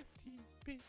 STPL.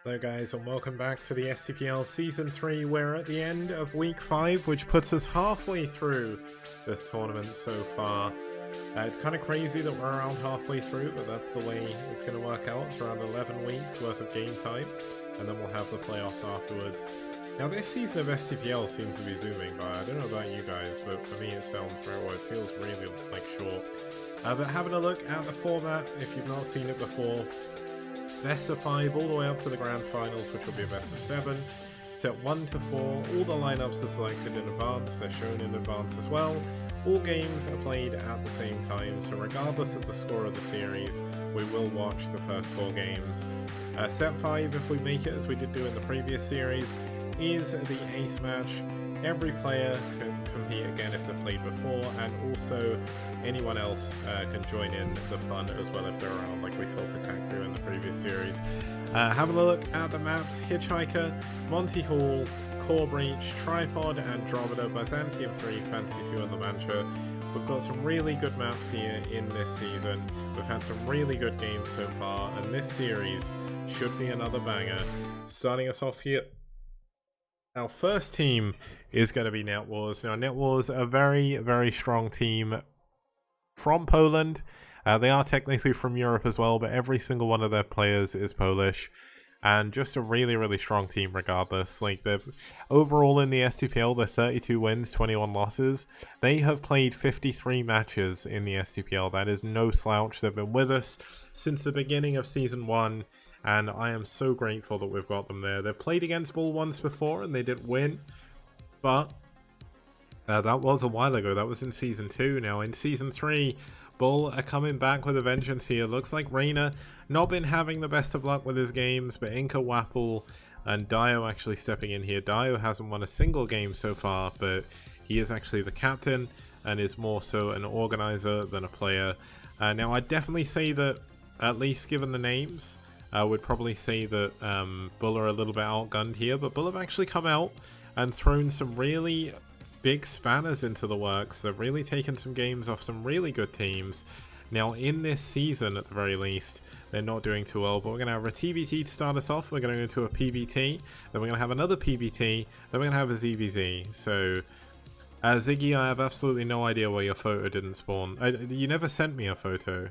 Hello guys and welcome back to the STPL Season 3. We're at the end of Week 5, which puts us halfway through this tournament so far. It's kind of crazy that we're around halfway through, but that's the way it's going to work out. It's around 11 weeks worth of game time, and then we'll have the playoffs afterwards. Now this season of STPL seems to be zooming by. I don't know about you guys, but for me it sounds very well. It feels really like short. But having a look at the format, if you've not seen it before, best of 5 all the way up to the grand finals, which will be a best of 7. Set 1 to 4, all the lineups are selected in advance, they're shown in advance as well. All games are played at the same time, so regardless of the score of the series, we will watch the first 4 games. Set 5, if we make it as we did do in the previous series, is the ace match. Every player can compete again if they've played before, and also anyone else can join in the fun as well if they're around, like we saw Patak do in the previous series. Having a look at the maps: Hitchhiker, Monty Hall, Core Breach, Tripod, Andromeda, Byzantium 3, Fancy 2 and La Mancha. We've got some really good maps here in this season. We've had some really good games so far, and this series should be another banger. Starting us off here, our first team is going to be NetWars. Now, NetWars are a very, very strong team from Poland. They are technically from Europe as well, but every single one of their players is Polish. And just a really, really strong team regardless. Like, they've overall in the STPL, they're 32 wins, 21 losses. They have played 53 matches in the STPL. That is no slouch. They've been with us since the beginning of Season 1. And I am so grateful that we've got them there. They've played against BuLL once before and they didn't win. But that was a while ago. That was in Season 2. Now in Season 3, BuLL are coming back with a vengeance here. Looks like Reina not been having the best of luck with his games, but Inca, Wapple, and Dio actually stepping in here. Dio hasn't won a single game so far, but he is actually the captain and is more so an organizer than a player. Now I'd definitely say that, at least given the names, I would probably say that BuLL are a little bit outgunned here, but BuLL have actually come out and thrown some really big spanners into the works. They've really taken some games off some really good teams. Now in this season, at the very least, they're not doing too well, but we're going to have a TBT to start us off. We're going to go into a PBT, then we're going to have another PBT, then we're going to have a ZVZ. So, Ziggy, I have absolutely no idea why your photo didn't spawn. You never sent me a photo.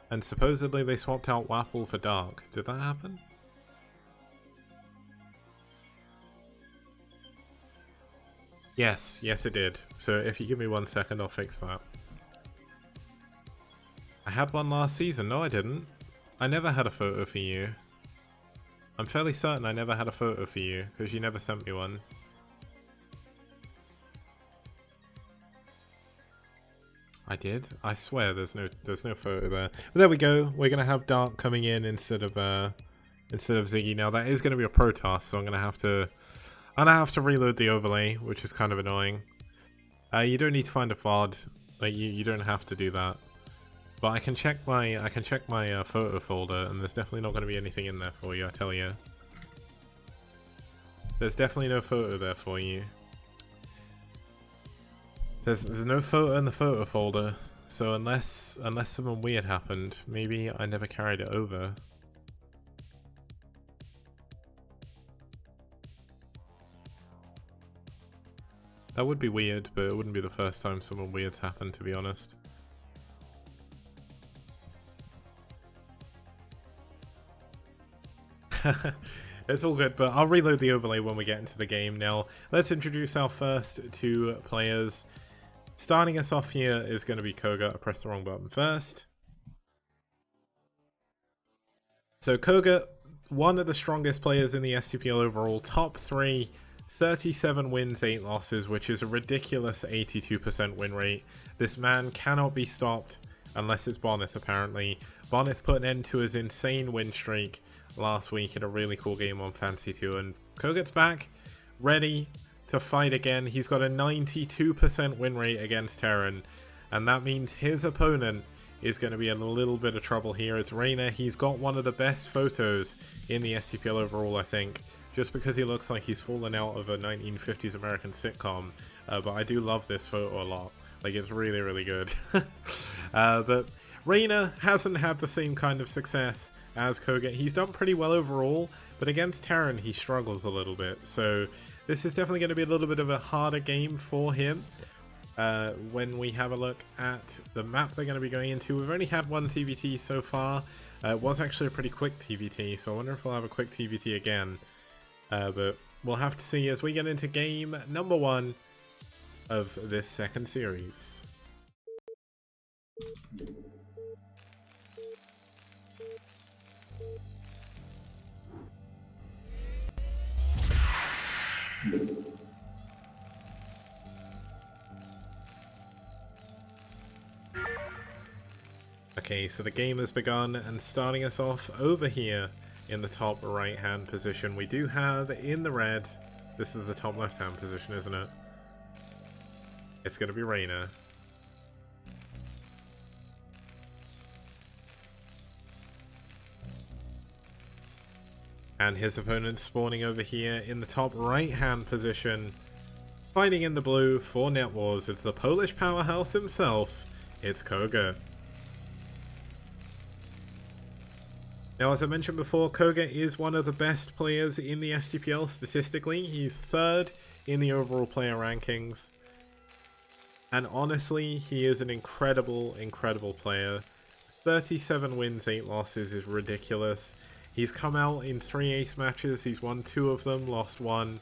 And supposedly they swapped out Wapple for Dark. Did that happen? Yes, yes it did. So if you give me 1 second, I'll fix that. I had one last season. No, I didn't. I never had a photo for you. I'm fairly certain I never had a photo for you, because you never sent me one. I did. I swear there's no photo there. But there we go. We're gonna have Dark coming in instead of Ziggy. Now that is gonna be a pro task, so I'm gonna have to reload the overlay, which is kind of annoying. You don't need to find a VOD. Like you don't have to do that. But I can check my photo folder, and there's definitely not gonna be anything in there for you. I tell you. There's definitely no photo there for you. There's no photo in the photo folder, so unless something weird happened, maybe I never carried it over. That would be weird, but it wouldn't be the first time something weird's happened, to be honest. It's all good, but I'll reload the overlay when we get into the game. Now, let's introduce our first two players. Starting us off here is going to be Koga. I pressed the wrong button first. So Koga, one of the strongest players in the STPL overall, top 3, 37 wins, 8 losses, which is a ridiculous 82% win rate. This man cannot be stopped unless it's Bonneth, apparently. Bonneth put an end to his insane win streak last week in a really cool game on Fantasy 2, and Koga's back, ready to fight again. He's got a 92% win rate against Terran, and that means his opponent is going to be in a little bit of trouble here. It's Rainer. He's got one of the best photos in the STPL overall, I think, just because he looks like he's fallen out of a 1950s American sitcom, but I do love this photo a lot. Like, it's really, really good. But Rainer hasn't had the same kind of success as Koga. He's done pretty well overall, but against Terran he struggles a little bit. So this is definitely going to be a little bit of a harder game for him. When we have a look at the map they're going to be going into, we've only had one TVT so far. It was actually a pretty quick TVT, so I wonder if we'll have a quick TVT again. But we'll have to see as we get into game number 1 of this second series. Okay, so the game has begun, and starting us off over here in the top right hand position, we do have in the red, this is the top left hand position, isn't it? It's going to be Rainer. And his opponent spawning over here in the top right hand position, fighting in the blue for NetWars. It's the Polish powerhouse himself, it's Koga. Now, as I mentioned before, Koga is one of the best players in the STPL statistically. He's 3rd in the overall player rankings. And honestly, he is an incredible, incredible player. 37 wins, 8 losses is ridiculous. He's come out in 3 ace matches, he's won 2 of them, lost 1.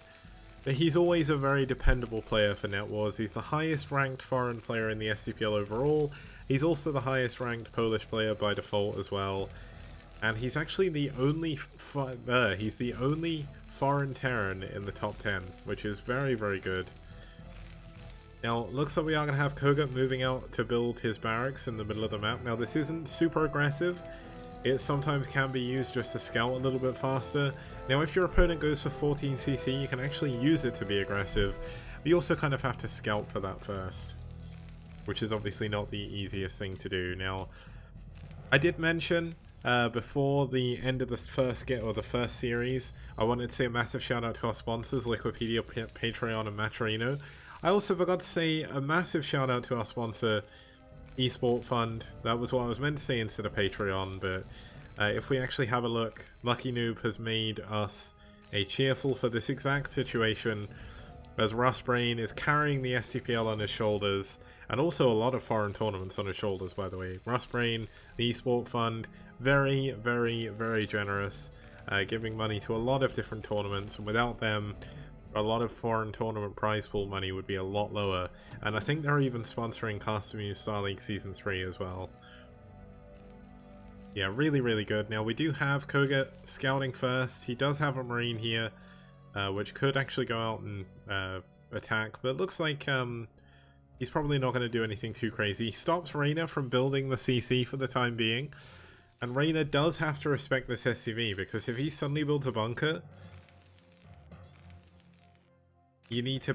But he's always a very dependable player for NetWars. He's the highest ranked foreign player in the STPL overall. He's also the highest ranked Polish player by default as well. And he's actually the only foreign Terran in the top 10, which is very, very good. Now, looks like we are going to have Koga moving out to build his barracks in the middle of the map. Now, this isn't super aggressive. It sometimes can be used just to scout a little bit faster. Now, if your opponent goes for 14cc, you can actually use it to be aggressive. But you also kind of have to scout for that first, which is obviously not the easiest thing to do. Now, I did mention before the end of the first series, I wanted to say a massive shout out to our sponsors, Liquipedia, Patreon, and Matrino. I also forgot to say a massive shout out to our sponsor, Esport Fund. That was what I was meant to say instead of Patreon, but if we actually have a look, Lucky Noob has made us a cheerful for this exact situation, as Rustbrain is carrying the STPL on his shoulders, and also a lot of foreign tournaments on his shoulders, by the way. Rustbrain, the Esport Fund, very, very, very generous, giving money to a lot of different tournaments, and without them, a lot of foreign tournament prize pool money would be a lot lower. And I think they're even sponsoring Custom Star League Season 3 as well. Yeah, really, really good. Now, we do have Koga scouting first. He does have a Marine here, which could actually go out and attack, but it looks like he's probably not going to do anything too crazy. He stops Rainer from building the CC for the time being, and Rainer does have to respect this SCV, because if he suddenly builds a bunker, you need to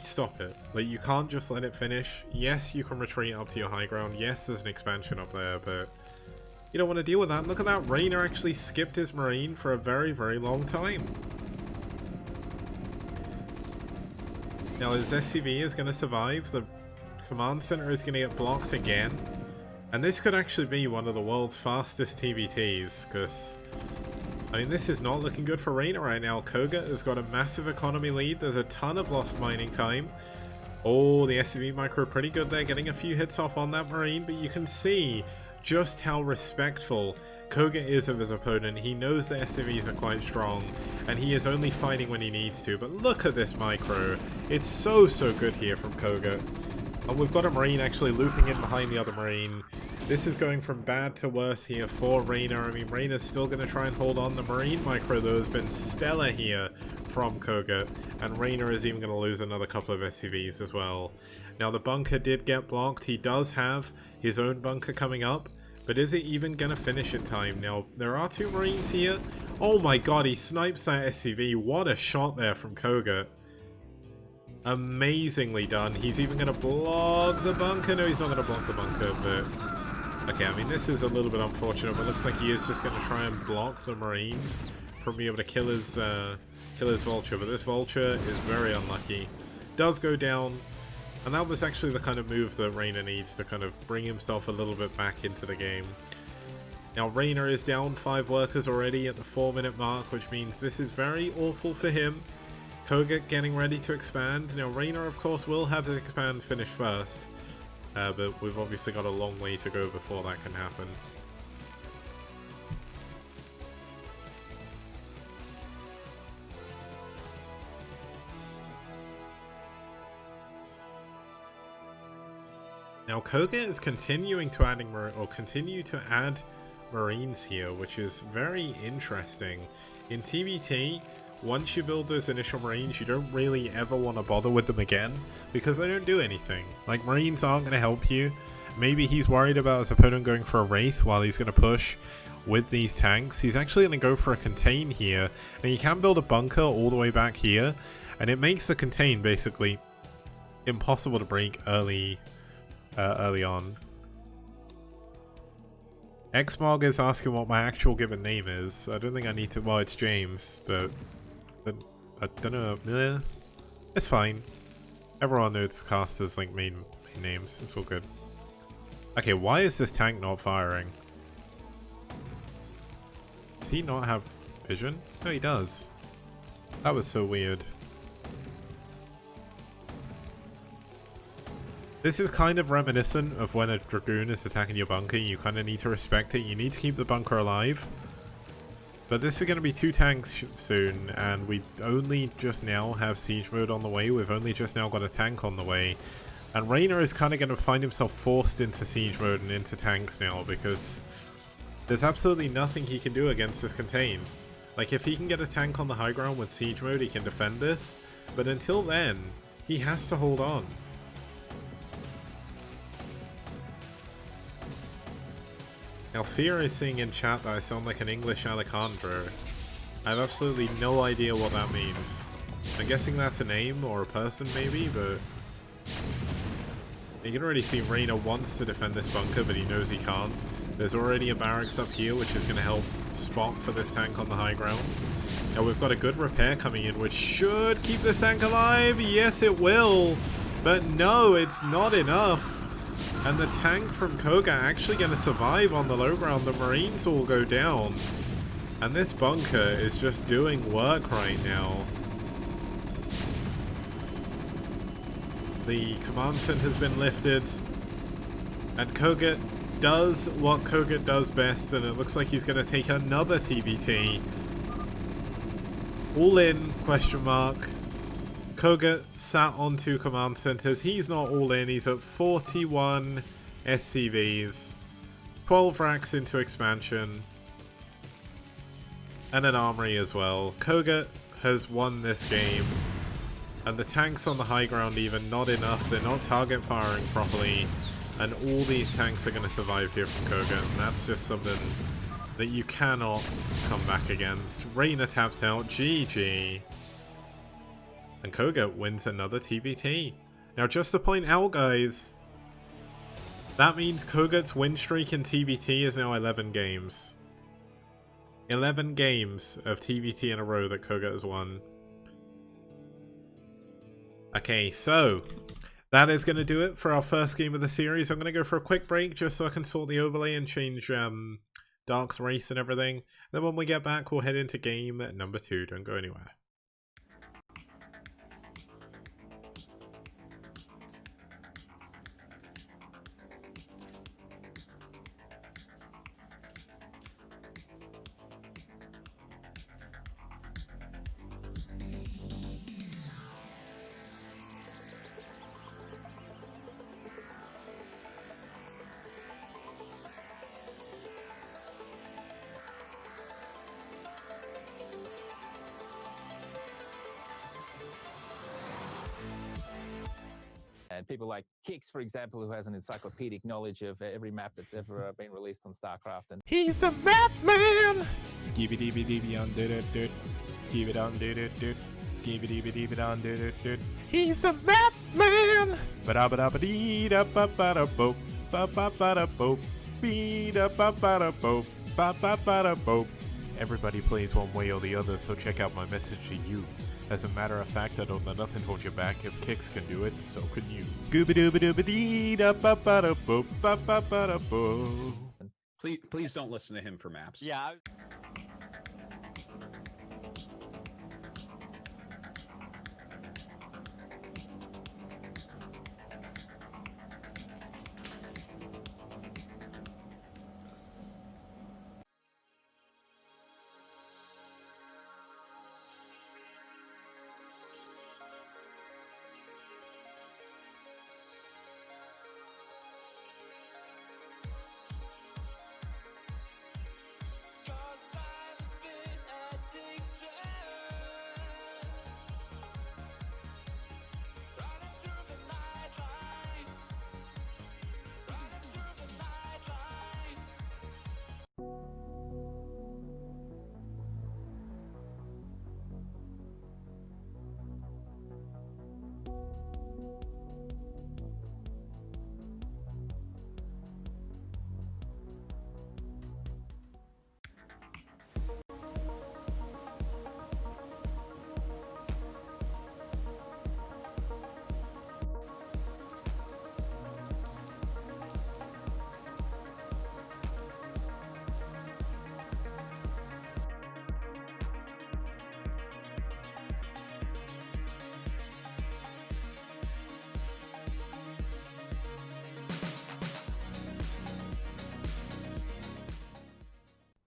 stop it. Like, you can't just let it finish. Yes, you can retreat up to your high ground. Yes, there's an expansion up there, but you don't want to deal with that. Look at that, Rainer actually skipped his Marine for a very, very long time. Now, his SCV is going to survive. The command center is going to get blocked again. And this could actually be one of the world's fastest TVTs, because I mean, this is not looking good for Reina right now. Koga has got a massive economy lead. There's a ton of lost mining time. Oh, the SCV micro pretty good there, getting a few hits off on that Marine, but you can see just how respectful Koga is of his opponent. He knows the SCVs are quite strong, and he is only fighting when he needs to. But look at this micro. It's so good here from Koga. And we've got a Marine actually looping in behind the other Marine. This is going from bad to worse here for Reina. I mean, Reina's still going to try and hold on. The Marine micro, though, has been stellar here from Koga. And Reina is even going to lose another couple of SCVs as well. Now, the bunker did get blocked. He does have his own bunker coming up. But is it even going to finish in time? Now, there are two Marines here. Oh my god, he snipes that SCV. What a shot there from Koga. Amazingly done. He's even going to block the bunker. No, he's not going to block the bunker, but... Okay, I mean, this is a little bit unfortunate, but it looks like he is just going to try and block the Marines from being able to kill his Vulture. But this Vulture is very unlucky. Does go down, and that was actually the kind of move that Reina needs to kind of bring himself a little bit back into the game. Now, Reina is down 5 workers already at the 4-minute mark, which means this is very awful for him. Koga getting ready to expand. Now, Reina, of course, will have his expand finish first. But we've obviously got a long way to go before that can happen. Now, Koga is continuing to continue to add Marines here, which is very interesting. In TBT, once you build those initial Marines, you don't really ever want to bother with them again, because they don't do anything. Like, Marines aren't going to help you. Maybe he's worried about his opponent going for a Wraith while he's going to push with these tanks. He's actually going to go for a Contain here, and you can build a bunker all the way back here, and it makes the Contain basically impossible to break early on. Xmog is asking what my actual given name is. I don't think I need to... Well, it's James, but I don't know. It's fine. Everyone knows casters like main names. It's all good. Okay, why is this tank not firing? Does he not have vision? No, he does. That was so weird. This is kind of reminiscent of when a Dragoon is attacking your bunker. You kind of need to respect it. You need to keep the bunker alive. But this is going to be 2 tanks soon, and we only just now have siege mode on the way. We've only just now got a tank on the way. And Reina is kind of going to find himself forced into siege mode and into tanks now, because there's absolutely nothing he can do against this Contain. Like, if he can get a tank on the high ground with siege mode, he can defend this. But until then, he has to hold on. Now, Fear is saying in chat that I sound like an English Alejandro. I have absolutely no idea what that means. I'm guessing that's a name or a person maybe, but... You can already see Reina wants to defend this bunker, but he knows he can't. There's already a barracks up here, which is going to help spot for this tank on the high ground. Now, we've got a good repair coming in, which should keep this tank alive. Yes, it will. But no, it's not enough. And the tank from Koga actually going to survive on the low ground. The Marines all go down. And this bunker is just doing work right now. The command center has been lifted. And Koga does what Koga does best. And it looks like he's going to take another TBT. All in, question mark. Koga sat on 2 command centers. He's not all in. He's at 41 SCVs. 12 racks into expansion. And an armory as well. Koga has won this game. And the tanks on the high ground even not enough. They're not target firing properly. And all these tanks are going to survive here from Koga. And that's just something that you cannot come back against. Reina taps out. GG. And Koga wins another TBT. Now, just to point out, guys, that means Koga's win streak in TBT is now 11 games. 11 games of TBT in a row that Koga has won. Okay, so that is going to do it for our first game of the series. I'm going to go for a quick break just so I can sort the overlay and change Dark's race and everything. Then when we get back, we'll head into game number 2. Don't go anywhere. And people like Kix, for example, who has an encyclopedic knowledge of every map that's ever been released on StarCraft. And he's a map man! Skibidi on did it. Skibidi on did it. Skibidi on did it. He's a map man! Ba-da-ba-da-ba-dee da ba-ba-da-boop. Ba-ba-ba-da-boop. Bee-da-ba-ba-da-boop. Ba-ba-ba-da-boop. Everybody plays one way or the other, so check out my message to you. As a matter of fact, I don't let nothing hold you back. If Kix can do it, so can you. Gooba-dooba-dooba-dee-da-ba-ba-da-boop, ba-ba-ba-da-boop. Please don't listen to him for maps. yeah.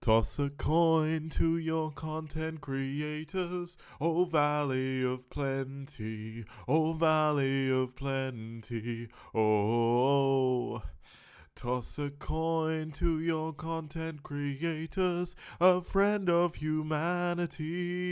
Toss a coin to your content creators, oh valley of plenty, oh valley of plenty, oh. Toss a coin to your content creators, a friend of humanity.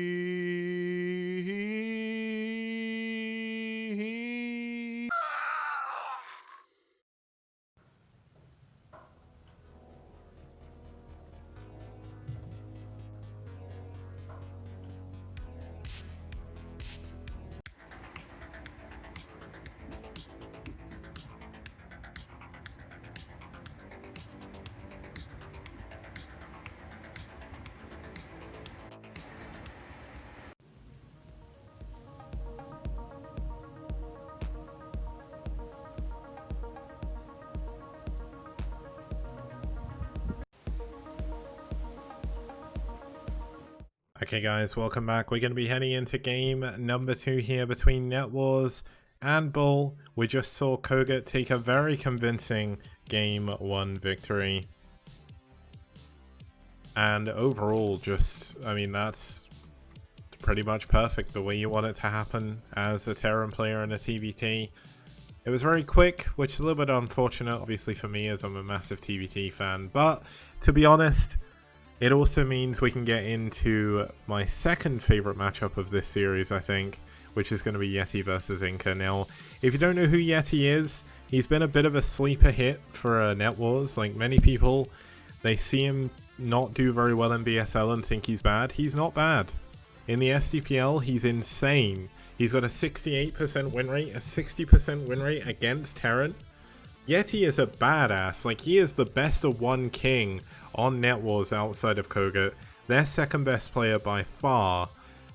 Okay guys, welcome back. We're going to be heading into game number 2 here between NetWars and BuLL. We just saw Kogut take a very convincing game 1 victory. And overall, just, I mean, that's pretty much perfect the way you want it to happen as a Terran player in a TVT. It was very quick, which is a little bit unfortunate, obviously for me as I'm a massive TVT fan. But to be honest, it also means we can get into my second favorite matchup of this series, I think, which is going to be Yeti versus Inca. Now, if you don't know who Yeti is, he's been a bit of a sleeper hit for NetWars. Like, many people, they see him not do very well in BSL and think he's bad. He's not bad. In the STPL, he's insane. He's got a 68% win rate, a 60% win rate against Terran. Yeti is a badass. Like, he is the best of one king on NetWars outside of Kogut. Their second best player by far,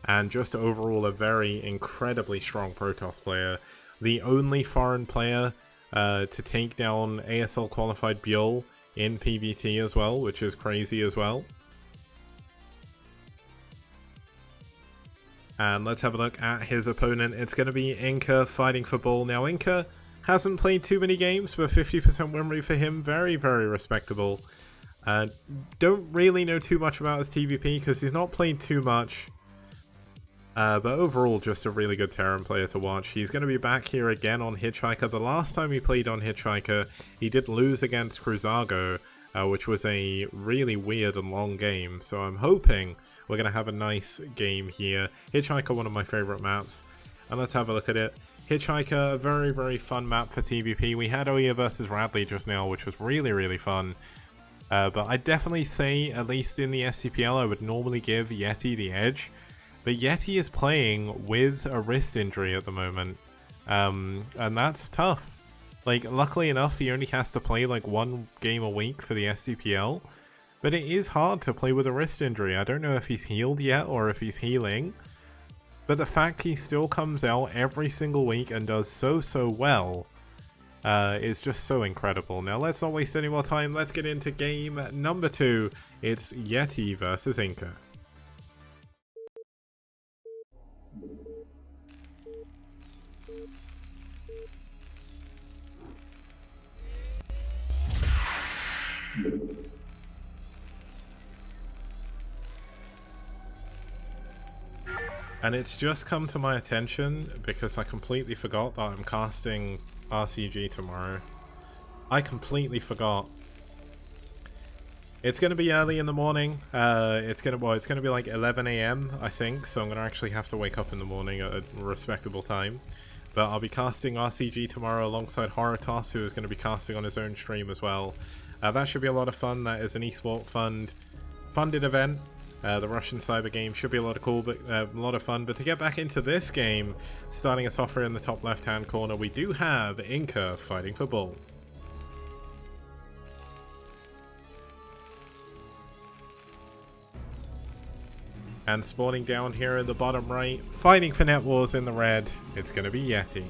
and just overall a very incredibly strong Protoss player. The only foreign player to take down ASL qualified BuLL in PvT as well, which is crazy as well. And let's have a look at his opponent. It's going to be Inca fighting for BuLL. Now, Inca hasn't played too many games, but 50% win rate for him, very, very respectable. Don't really know too much about his TVP because he's not played too much. But overall, just a really good Terran player to watch. He's going to be back here again on Hitchhiker. The last time he played on Hitchhiker, he did lose against Cruzago, which was a really weird and long game. So I'm hoping we're going to have a nice game here. Hitchhiker, one of my favorite maps. And let's have a look at it. Hitchhiker, a very, very fun map for TVP. We had Oya versus Radley just now, which was really, really fun. But I'd definitely say, at least in the STPL, I would normally give Yeti the edge. But Yeti is playing with a wrist injury at the moment. And that's tough. Like, luckily enough, he only has to play like one game a week for the STPL. But it is hard to play with a wrist injury. I don't know if he's healed yet or if he's healing. But the fact he still comes out every single week and does so well is just so incredible. Now let's not waste any more time. Let's get into game number 2. It's Yeti versus Inca. And it's just come to my attention because I completely forgot that I'm casting RCG tomorrow. I completely forgot. It's going to be early in the morning. It's going to be like 11 AM, I think. So I'm going to actually have to wake up in the morning at a respectable time. But I'll be casting RCG tomorrow alongside Horatoss, who is going to be casting on his own stream as well. That should be a lot of fun. That is an esport funded event. The Russian cyber game should be a lot of fun. But to get back into this game, starting us off here in the top left-hand corner, we do have Inca fighting for BuLL. And spawning down here in the bottom right, fighting for NetWars in the red, it's going to be Yeti.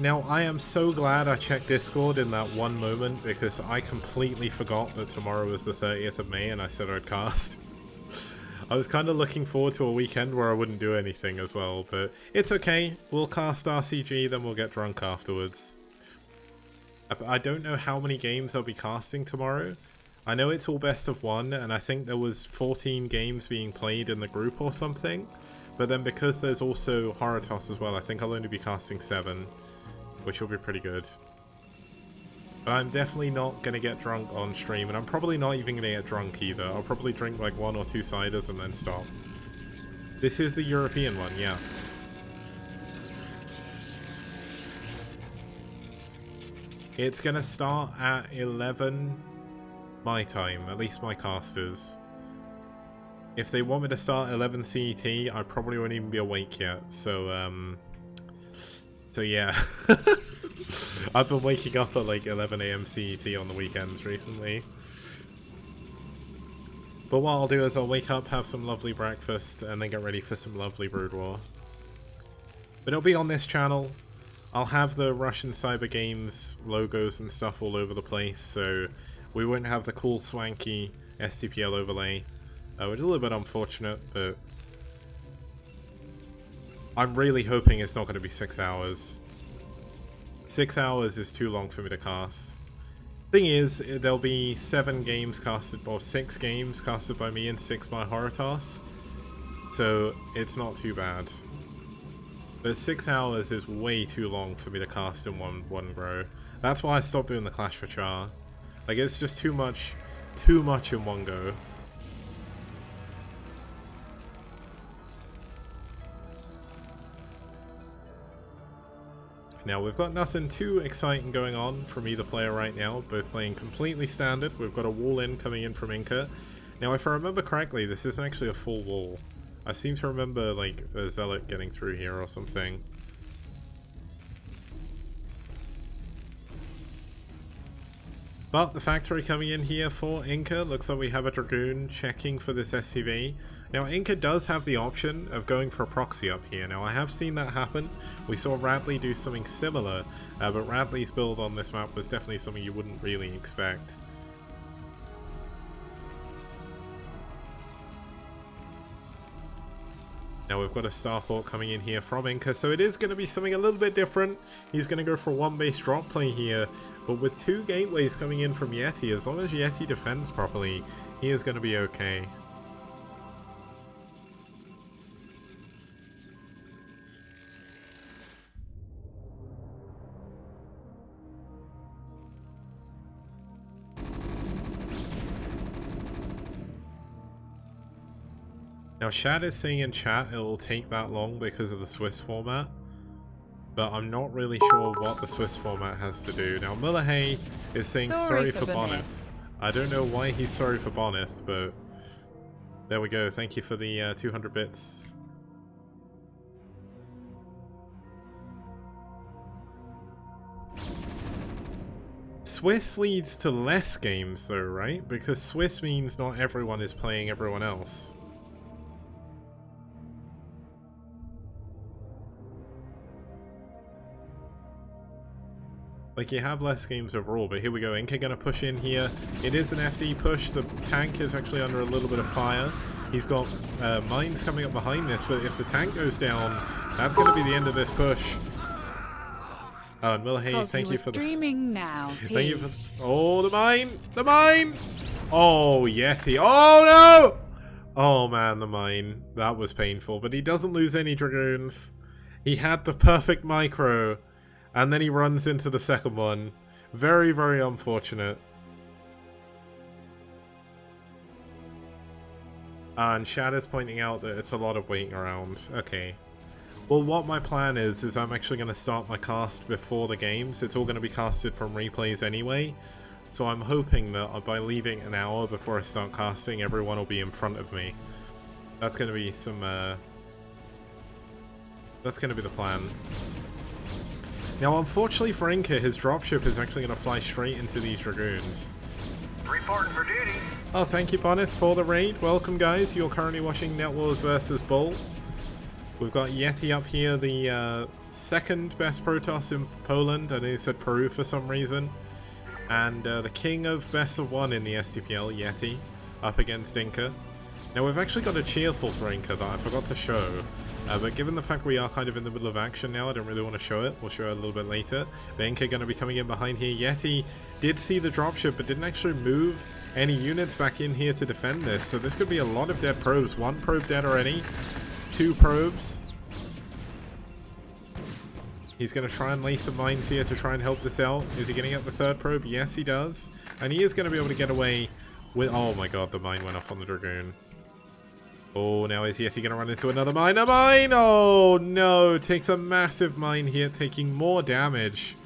Now, I am so glad I checked Discord in that one moment because I completely forgot that tomorrow was the 30th of May and I said I'd cast. I was kind of looking forward to a weekend where I wouldn't do anything as well, but it's okay. We'll cast RCG, then we'll get drunk afterwards. I don't know how many games I'll be casting tomorrow. I know it's all best of 1, and I think there was 14 games being played in the group or something. But then because there's also Horatoss as well, I think I'll only be casting 7. Which will be pretty good. But I'm definitely not going to get drunk on stream, and I'm probably not even going to get drunk either. I'll probably drink like 1 or 2 ciders and then stop. This is the European one, yeah. It's going to start at 11 my time, at least my casters. If they want me to start 11 CET, I probably won't even be awake yet, so yeah. I've been waking up at like 11 AM CET on the weekends recently. But what I'll do is I'll wake up, have some lovely breakfast, and then get ready for some lovely Brood War. But it'll be on this channel. I'll have the Russian Cyber Games logos and stuff all over the place, so we won't have the cool swanky STPL overlay. Which is a little bit unfortunate, but I'm really hoping it's not going to be 6 hours. 6 hours is too long for me to cast. Thing is, there'll be 7 games casted, or 6 games casted by me and 6 by Horatoss. So it's not too bad. But 6 hours is way too long for me to cast in one grow. That's why I stopped doing the Clash for Char. Like, it's just too much in one go. Now, we've got nothing too exciting going on from either player right now, both playing completely standard. We've got a wall in coming in from Inca. Now, if I remember correctly, this isn't actually a full wall. I seem to remember, like, a Zealot getting through here or something. But the factory coming in here for Inca, looks like we have a Dragoon checking for this SCV. Now, Inca does have the option of going for a proxy up here. Now, I have seen that happen. We saw Radley do something similar, but Radley's build on this map was definitely something you wouldn't really expect. Now we've got a Starport coming in here from Inca, so it is going to be something a little bit different. He's going to go for a one base drop play here, but with 2 gateways coming in from Yeti, as long as Yeti defends properly, he is going to be okay. Now, Shad is saying in chat it'll take that long because of the Swiss format, but I'm not really sure what the Swiss format has to do. Now, Mullahay is saying sorry for Bonneth. I don't know why he's sorry for Bonneth, but there we go. Thank you for the 200 bits. Swiss leads to less games though, right? Because Swiss means not everyone is playing everyone else. Like, you have less games overall, but here we go. Inca gonna push in here. It is an FD push. The tank is actually under a little bit of fire. He's got mines coming up behind this, but if the tank goes down, that's gonna be the end of this push. Oh, and Mullahay, thank you for streaming now. Thank you for. Oh, the mine! The mine! Oh, Yeti. Oh, no! Oh, man, the mine. That was painful, but he doesn't lose any Dragoons. He had the perfect micro. And then he runs into the second one. Very, very unfortunate. And Shad is pointing out that it's a lot of waiting around. Okay. Well, what my plan is I'm actually going to start my cast before the games. It's all going to be casted from replays anyway. So I'm hoping that by leaving an hour before I start casting, everyone will be in front of me. That's going to be some... that's going to be the plan. Now, unfortunately for Inca, his dropship is actually going to fly straight into these Dragoons. Reporting for duty. Oh, thank you, Bonneth, for the raid. Welcome, guys. You're currently watching NetWars versus BuLL. We've got Yeti up here, the second best Protoss in Poland. I know you said Peru for some reason. And the king of best of one in the STPL, Yeti, up against Inca. Now, we've actually got a cheerful for Inca that I forgot to show. But given the fact we are kind of in the middle of action now, I don't really want to show it. We'll show it a little bit later. But Inca going to be coming in behind here. Yeti did see the dropship, but didn't actually move any units back in here to defend this. So this could be a lot of dead probes. 1 probe dead already. 2 probes. He's going to try and lay some mines here to try and help this out. Is he getting up the 3rd probe? Yes, he does. And he is going to be able to get away with... Oh my god, the mine went off on the Dragoon. Oh, now is Yeti going to run into another mine? A mine! Oh, no. Takes a massive mine here, taking more damage.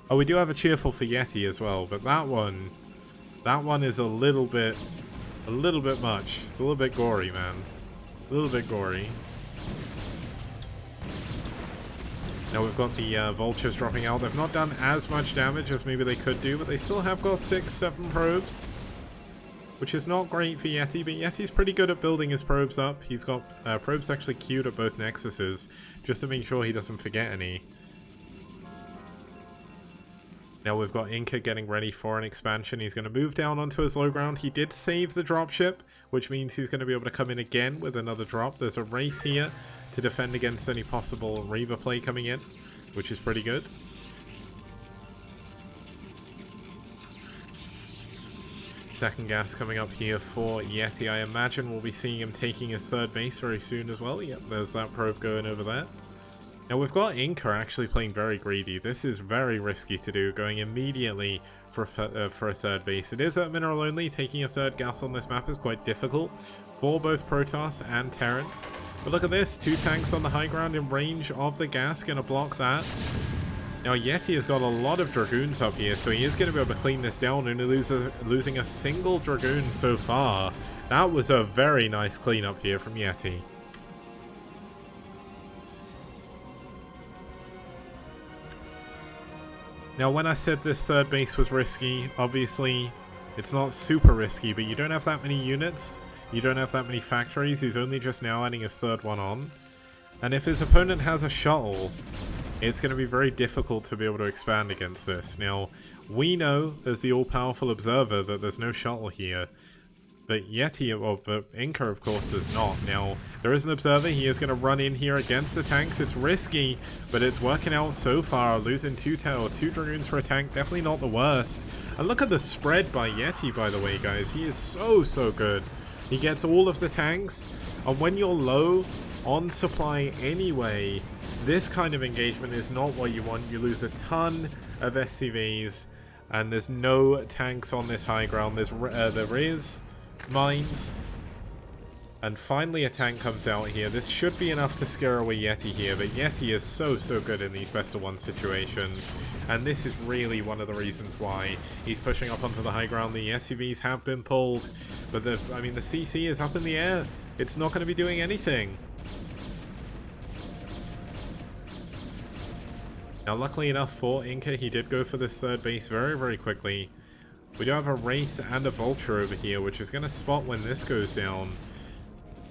Oh, we do have a cheerful for Yeti as well, but that one is a little bit much. It's a little bit gory, man. A little bit gory. Now we've got the vultures dropping out. They've not done as much damage as maybe they could do, but they still have got 6, 7 probes. Which is not great for Yeti, but Yeti's pretty good at building his probes up. He's got probes actually queued at both nexuses, just to make sure he doesn't forget any. Now we've got Inca getting ready for an expansion. He's going to move down onto his low ground. He did save the dropship, which means he's going to be able to come in again with another drop. There's a Wraith here to defend against any possible Reaver play coming in, which is pretty good. Second gas coming up here for Yeti. I imagine we'll be seeing him taking his 3rd base very soon as well. Yep, there's that probe going over there. Now we've got Inca actually playing very greedy. This is very risky to do, going immediately for a 3rd base. It is at mineral only. Taking a 3rd gas on this map is quite difficult for both Protoss and Terran. But look at this, 2 tanks on the high ground in range of the gas, going to block that. Now Yeti has got a lot of Dragoons up here, so he is going to be able to clean this down, and losing a single Dragoon so far. That was a very nice cleanup here from Yeti. Now when I said this 3rd base was risky, obviously it's not super risky, but you don't have that many units. You don't have that many factories. He's only just now adding his third one on. And if his opponent has a shuttle, it's going to be very difficult to be able to expand against this. Now, we know as the all-powerful observer that there's no shuttle here. But but Inca, of course, does not. Now, there is an observer. He is going to run in here against the tanks. It's risky, but it's working out so far. Losing two Dragoons for a tank, definitely not the worst. And look at the spread by Yeti, by the way, guys. He is so good. He gets all of the tanks, and when you're low on supply anyway, this kind of engagement is not what you want. You lose a ton of SCVs, and there's no tanks on this high ground. There is mines, and finally a tank comes out here. This should be enough to scare away Yeti here, but Yeti is so good in these best of one situations, and this is really one of the reasons why he's pushing up onto the high ground. The SCVs have been pulled, but the CC is up in the air. It's not going to be doing anything. Now, luckily enough for Inca, he did go for this third base very quickly. We do have a Wraith and a Vulture over here, which is going to spot when this goes down.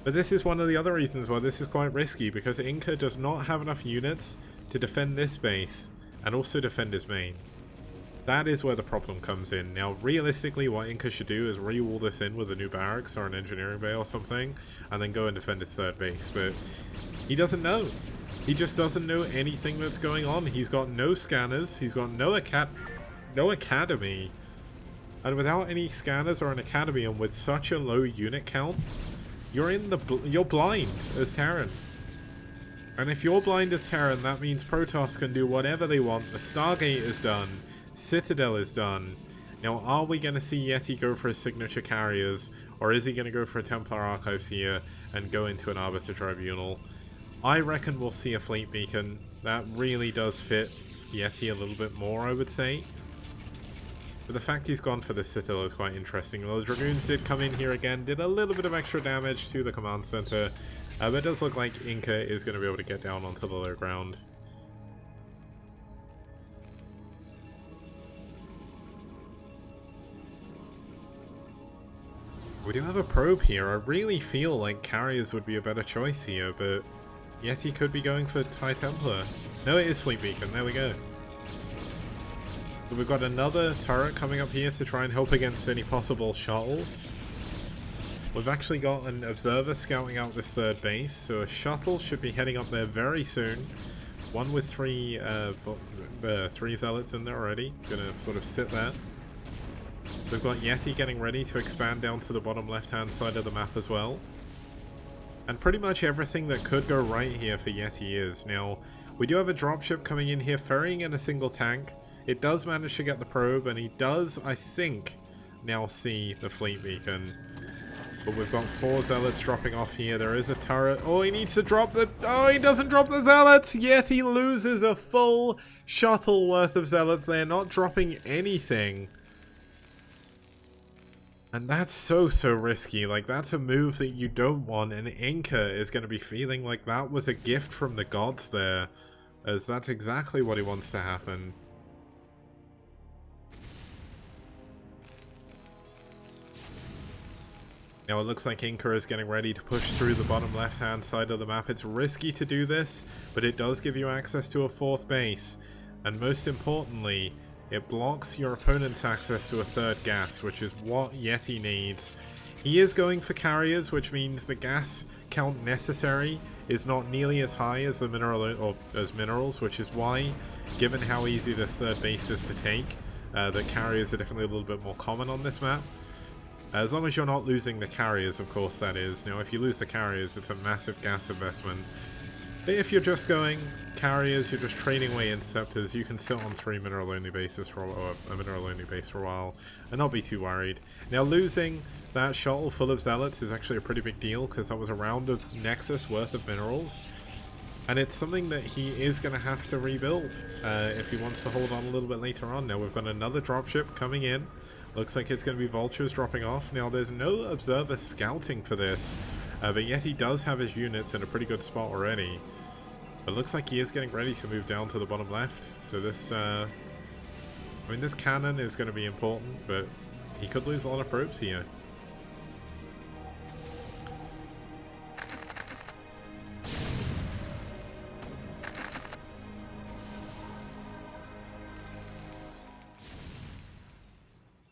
But this is one of the other reasons why this is quite risky, because Inca does not have enough units to defend this base and also defend his main. That is where the problem comes in. Now, realistically, what Inca should do is re-wall this in with a new barracks or an engineering bay or something, and then go and defend his third base. But he doesn't know. He just doesn't know anything that's going on. He's got no scanners. He's got no academy. And without any scanners or an academy, and with such a low unit count, you're blind as Terran. And if you're blind as Terran, that means Protoss can do whatever they want. The Stargate is done. Citadel is done. Now, are we going to see Yeti go for his signature carriers, or is he going to go for a Templar Archives here and go into an Arbiter Tribunal? I reckon we'll see a Fleet Beacon. That really does fit Yeti a little bit more, I would say. But the fact he's gone for the Citadel is quite interesting. Well, the Dragoons did come in here again, did a little bit of extra damage to the command center. But it does look like Inca is going to be able to get down onto the low ground. We do have a probe here. I really feel like carriers would be a better choice here, but Yeti could be going for TIE Templar. No, it is Fleet Beacon. There we go. So we've got another turret coming up here to try and help against any possible shuttles. We've actually got an observer scouting out this third base, so a shuttle should be heading up there very soon. One with three zealots in there already. Gonna sort of sit there. We've got Yeti getting ready to expand down to the bottom left-hand side of the map as well. And pretty much everything that could go right here for Yeti is. Now, we do have a dropship coming in here, ferrying in a single tank. It does manage to get the probe, and he does, I think, now see the Fleet Beacon. But we've got 4 zealots dropping off here. There is a turret. Oh, he needs to drop the... Oh, he doesn't drop the zealots! Yet he loses a full shuttle worth of zealots. They're not dropping anything. And that's so risky. Like, that's a move that you don't want, and Inca is going to be feeling like that was a gift from the gods there, as that's exactly what he wants to happen. Now it looks like Inca is getting ready to push through the bottom left-hand side of the map. It's risky to do this, but it does give you access to a 4th base. And most importantly, it blocks your opponent's access to a 3rd gas, which is what Yeti needs. He is going for carriers, which means the gas count necessary is not nearly as high as the minerals, which is why, given how easy this 3rd base is to take, the carriers are definitely a little bit more common on this map. As long as you're not losing the carriers, of course, that is. Now, if you lose the carriers, it's a massive gas investment. But if you're just going carriers, you're just trading away interceptors, you can sit on 3 mineral-only bases for a mineral-only base for a while and not be too worried. Now, losing that shuttle full of zealots is actually a pretty big deal, because that was a round of Nexus worth of minerals. And it's something that he is going to have to rebuild if he wants to hold on a little bit later on. Now, we've got another dropship coming in. Looks like it's going to be vultures dropping off. Now, there's no observer scouting for this, but Yeti does have his units in a pretty good spot already. But looks like he is getting ready to move down to the bottom left. So this, I mean, this cannon is going to be important, but he could lose a lot of probes here.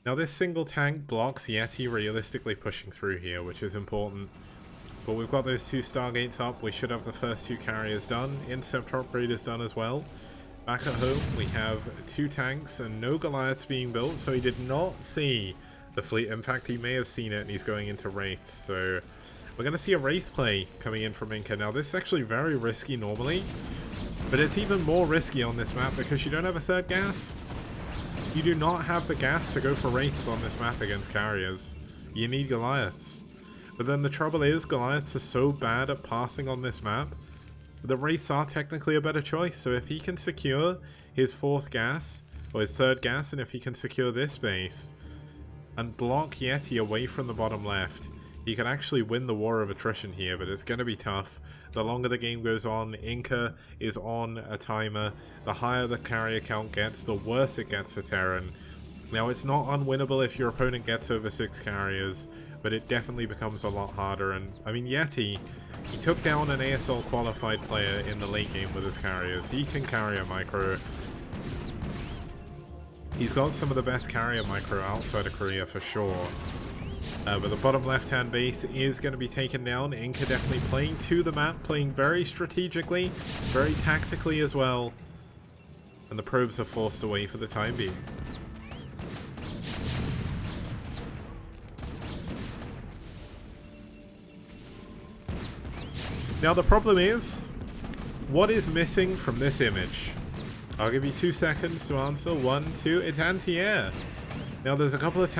Now this single tank blocks Yeti realistically pushing through here, which is important. But we've got those 2 Stargates up. We should have the first 2 carriers done. Interceptor upgrade is done as well. Back at home, we have 2 tanks and no Goliaths being built, so he did not see the fleet. In fact, he may have seen it and he's going into Wraiths. So we're going to see a Wraith play coming in from Inca. Now this is actually very risky normally, but it's even more risky on this map because you don't have a 3rd gas. You do not have the gas to go for Wraiths on this map against carriers. You need Goliaths. But then the trouble is, Goliaths are so bad at pathing on this map, the Wraiths are technically a better choice. So if he can secure his 4th gas, or his 3rd gas, and if he can secure this base, and block Yeti away from the bottom left, he can actually win the war of attrition here, but it's going to be tough. The longer the game goes on, Inca is on a timer. The higher the carrier count gets, the worse it gets for Terran. Now, it's not unwinnable if your opponent gets over 6 carriers, but it definitely becomes a lot harder. And, I mean, Yeti, he took down an ASL qualified player in the late game with his carriers. He can carry a micro. He's got some of the best carrier micro outside of Korea for sure. But the bottom left-hand base is going to be taken down. Inca definitely playing to the map, playing very strategically, very tactically as well. And the probes are forced away for the time being. Now the problem is, what is missing from this image? I'll give you 2 seconds to answer. 1, 2, it's anti-air. Now there's a couple of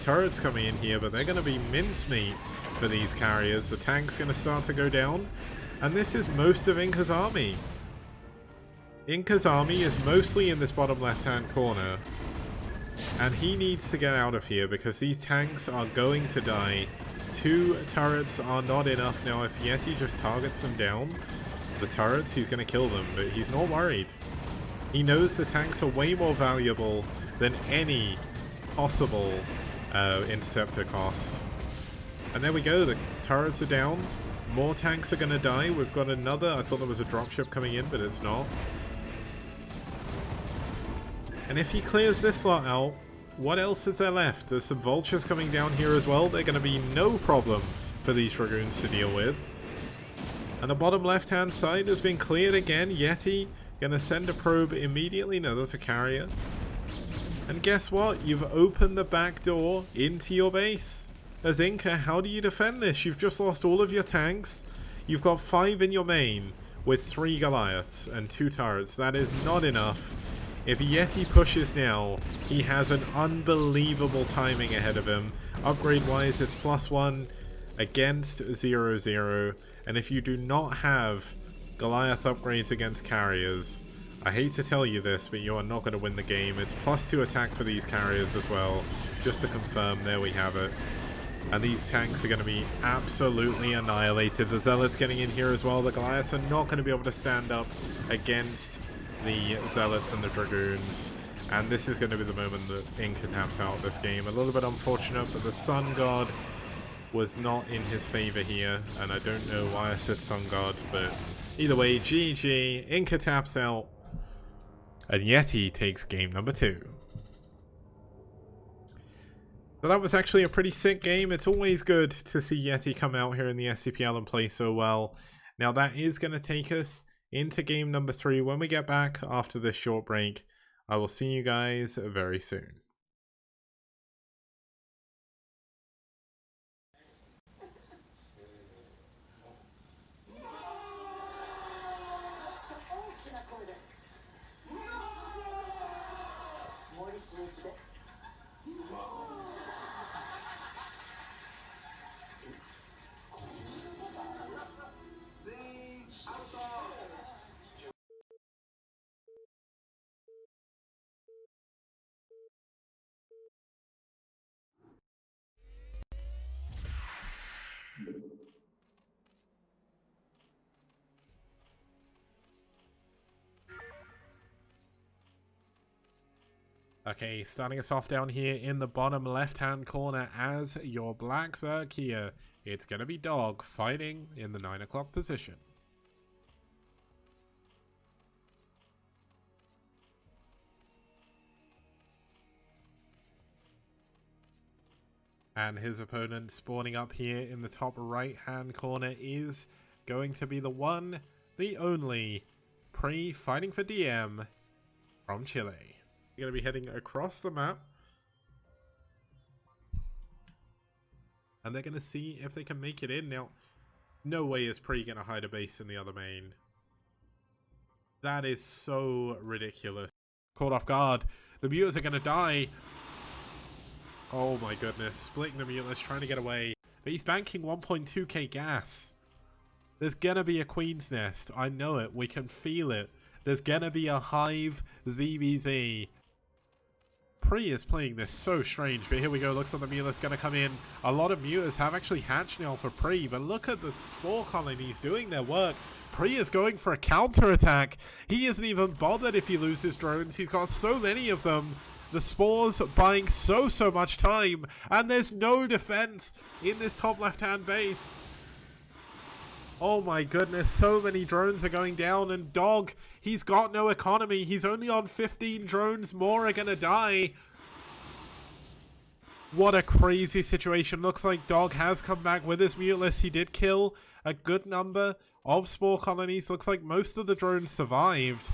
turrets coming in here, but they're going to be mincemeat for these carriers. The tank's going to start to go down, and this is most of Inca's army. Inca's army is mostly in this bottom left-hand corner, and he needs to get out of here because these tanks are going to die. 2 turrets are not enough. Now if Yeti just targets them down, the turrets, he's going to kill them, but he's not worried. He knows the tanks are way more valuable than any possible interceptor cost. And there we go, the turrets are down. More tanks are going to die. We've got another, I thought there was a dropship coming in, but it's not. And if he clears this lot out, what else is there left? There's some vultures coming down here as well. They're going to be no problem for these Dragoons to deal with. And the bottom left-hand side has been cleared again. Yeti going to send a probe immediately. No, that's a carrier. And guess what? You've opened the back door into your base. As Inca, how do you defend this? You've just lost all of your tanks. You've got 5 in your main with 3 Goliaths and 2 turrets. That is not enough. If Yeti pushes now, he has an unbelievable timing ahead of him. Upgrade-wise, it's +1 against 0-0. And if you do not have Goliath upgrades against carriers, I hate to tell you this, but you are not going to win the game. It's +2 attack for these carriers as well. Just to confirm, there we have it. And these tanks are going to be absolutely annihilated. The Zealots getting in here as well. The Goliaths are not going to be able to stand up against the Zealots and the Dragoons. And this is going to be the moment that Inca taps out this game. A little bit unfortunate, but the Sun God was not in his favor here. And I don't know why I said Sun God, but either way, GG. Inca taps out. And Yeti takes game number 2. So that was actually a pretty sick game. It's always good to see Yeti come out here in the STPL and play so well. Now that is going to take us into game number 3. When we get back after this short break, I will see you guys very soon. Okay, starting us off down here in the bottom left-hand corner as your Black Zerg here. It's going to be Dog fighting in the 9 o'clock position. And his opponent spawning up here in the top right-hand corner is going to be the one, the only, Pre fighting for DM from Chile. You're going to be heading across the map. And they're going to see if they can make it in. Now, no way is Pre going to hide a base in the other main. That is so ridiculous. Caught off guard. The mutas are going to die. Oh my goodness. Splitting the mutas, trying to get away. But he's banking 1.2k gas. There's going to be a Queen's Nest. I know it. We can feel it. There's going to be a Hive ZBZ. Pre is playing this so strange, but here we go. Looks like the Mula's going to come in. A lot of mutas have actually hatched now for Pre, but look at the spore colonies doing their work. Pre is going for a counter-attack. He isn't even bothered if he loses drones. He's got so many of them. The spores buying so much time, and there's no defense in this top left-hand base. Oh my goodness, so many drones are going down, and Dog, he's got no economy. He's only on 15 drones. More are gonna die. What a crazy situation. Looks like Dog has come back with his muteless. He did kill a good number of spore colonies. Looks like most of the drones survived.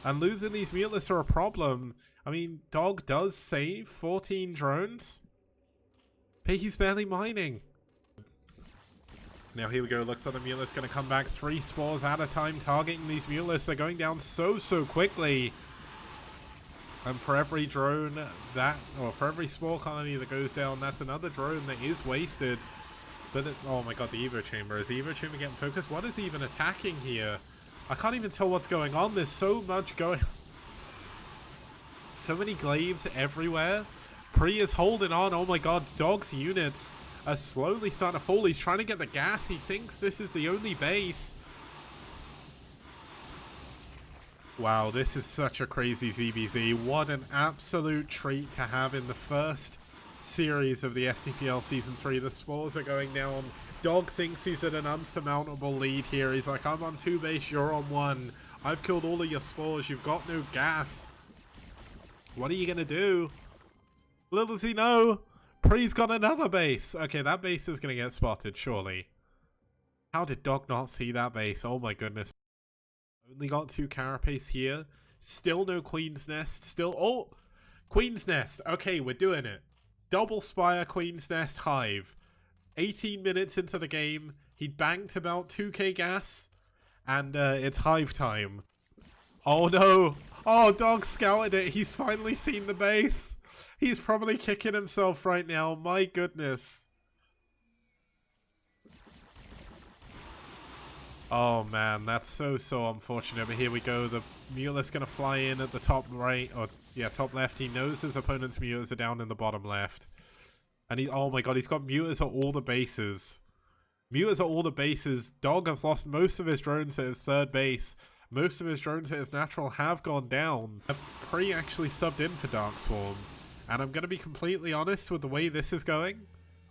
And losing these muteless are a problem. I mean, Dog does save 14 drones, but he's barely mining. Now here we go, looks like the muteless going to come back 3 spores at a time, targeting these muteless. They're going down so quickly. And for every drone that, or for every spore colony that goes down, that's another drone that is wasted. But oh my god, the Evo Chamber. Is the Evo Chamber getting focused? What is he even attacking here? I can't even tell what's going on. There's so much going. So many glaives everywhere. Pre is holding on. Oh my god, Dog's units are slowly starting to fall. He's trying to get the gas. He thinks this is the only base. Wow, this is such a crazy ZBZ. What an absolute treat to have in the first series of the STPL Season 3. The spores are going down. Dog thinks he's at an unsurmountable lead here. He's like, I'm on 2 base, you're on 1. I've killed all of your spores. You've got no gas. What are you going to do? Little does he know, Pre's got another base. Okay, that base is going to get spotted, surely. How did Dog not see that base? Oh my goodness. Only got 2 carapace here. Still no Queen's Nest. Still... Oh! Queen's Nest. Okay, we're doing it. Double Spire Queen's Nest Hive. 18 minutes into the game. He banked about 2k gas. And it's Hive time. Oh no! Oh, Dog scouted it. He's finally seen the base. He's probably kicking himself right now. My goodness. Oh man, that's so unfortunate. But here we go. The muteless gonna fly in at the top right, or yeah, top left. He knows his opponent's mutas are down in the bottom left. And he, oh my god, he's got mutas at all the bases. Mutas at all the bases. Dog has lost most of his drones at his 3rd base. Most of his drones at his natural have gone down. Pre actually subbed in for Dark Swarm. And I'm going to be completely honest with the way this is going.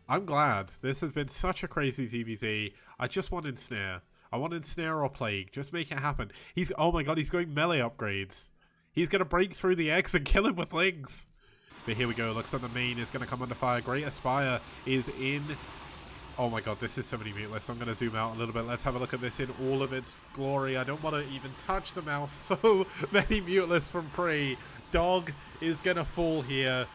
I'm glad. This has been such a crazy ZBZ. I just want Ensnare. I want Ensnare or Plague. Just make it happen. He's, oh my god, he's going melee upgrades. He's going to break through the eggs and kill him with Lings. But here we go. Looks like the main is going to come under fire. Great Aspire is in. Oh my god, this is so many muteless. I'm going to zoom out a little bit. Let's have a look at this in all of its glory. I don't want to even touch the mouse. So many muteless from Pre. Dog is going to fall here.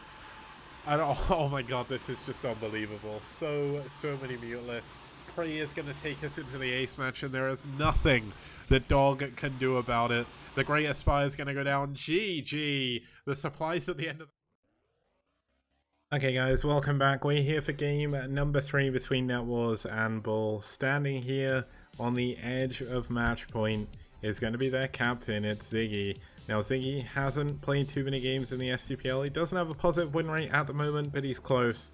And oh my god, this is just unbelievable. So many muteless. Pre is going to take us into the ace match, and there is nothing that Dog can do about it. The Great Aspire is going to go down. GG. The supplies at the end of the... Okay guys, welcome back. We're here for game number 3 between NetWars and BuLL. Standing here on the edge of match point is going to be their captain. It's Ziggy. Now Ziggy hasn't played too many games in the STPL. He doesn't have a positive win rate at the moment, but he's close.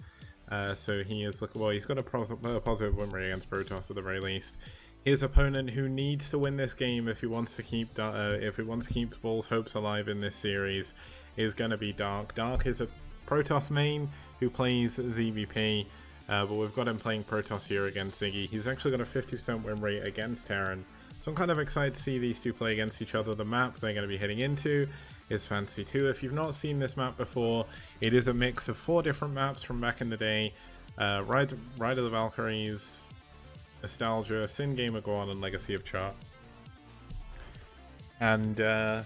So he is looking, well, he's got a positive win rate against Protoss at the very least. His opponent, who needs to win this game if he wants to keep BuLL's hopes alive in this series, is going to be Dark. Dark is a Protoss main who plays ZVP, but we've got him playing Protoss here against Ziggy. He's actually got a 50% win rate against Terran, so I'm kind of excited to see these two play against each other. The map they're going to be heading into is Fantasy 2. If you've not seen this map before, it is a mix of 4 different maps from back in the day. Ride of the Valkyries, Nostalgia, Sin Gamer Guan, and Legacy of Chart. And there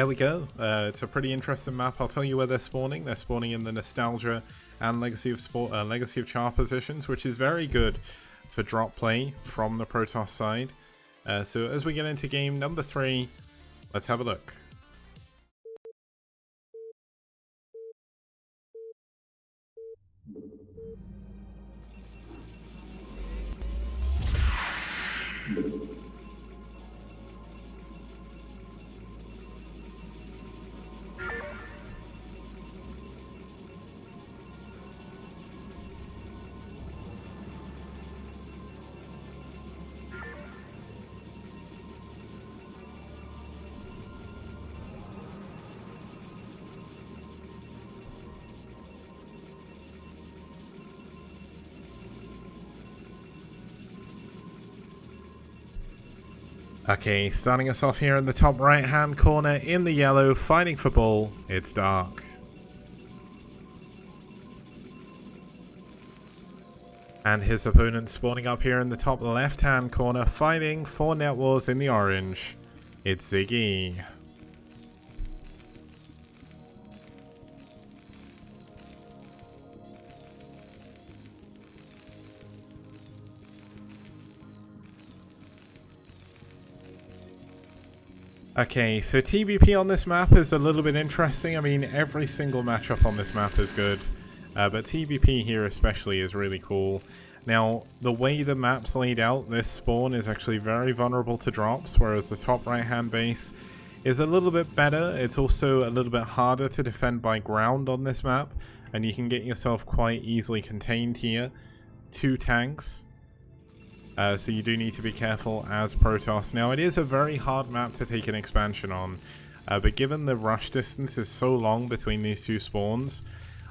we go. It's a pretty interesting map. I'll tell you where they're spawning. They're spawning in the Nostalgia and Legacy of Char positions, which is very good for drop play from the Protoss side. So as we get into game number 3, let's have a look. Okay, starting us off here in the top right hand corner in the yellow, fighting for BuLL, it's Dark. And his opponent spawning up here in the top left hand corner, fighting for NetWars in the orange, it's Ziggy. Okay, so TVP on this map is a little bit interesting. I mean, every single matchup on this map is good, but TVP here especially is really cool. Now, the way the map's laid out, this spawn is actually very vulnerable to drops, whereas the top right-hand base is a little bit better. It's also a little bit harder to defend by ground on this map, and you can get yourself quite easily contained here. 2 tanks. So you do need to be careful as Protoss. Now, it is a very hard map to take an expansion on, but given the rush distance is so long between these 2 spawns,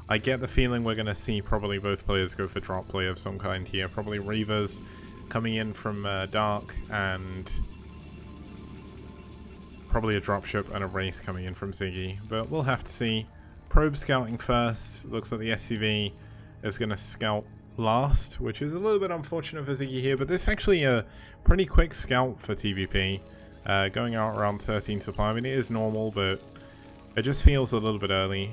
I get the feeling we're going to see probably both players go for drop play of some kind here. Probably Reavers coming in from Dark, and probably a dropship and a Wraith coming in from Ziggy. But we'll have to see. Probe scouting first. Looks like the SCV is going to scout last, which is a little bit unfortunate for Ziggy here, but this is actually a pretty quick scout for TVP, going out around 13 supply. I mean, it is normal, but it just feels a little bit early.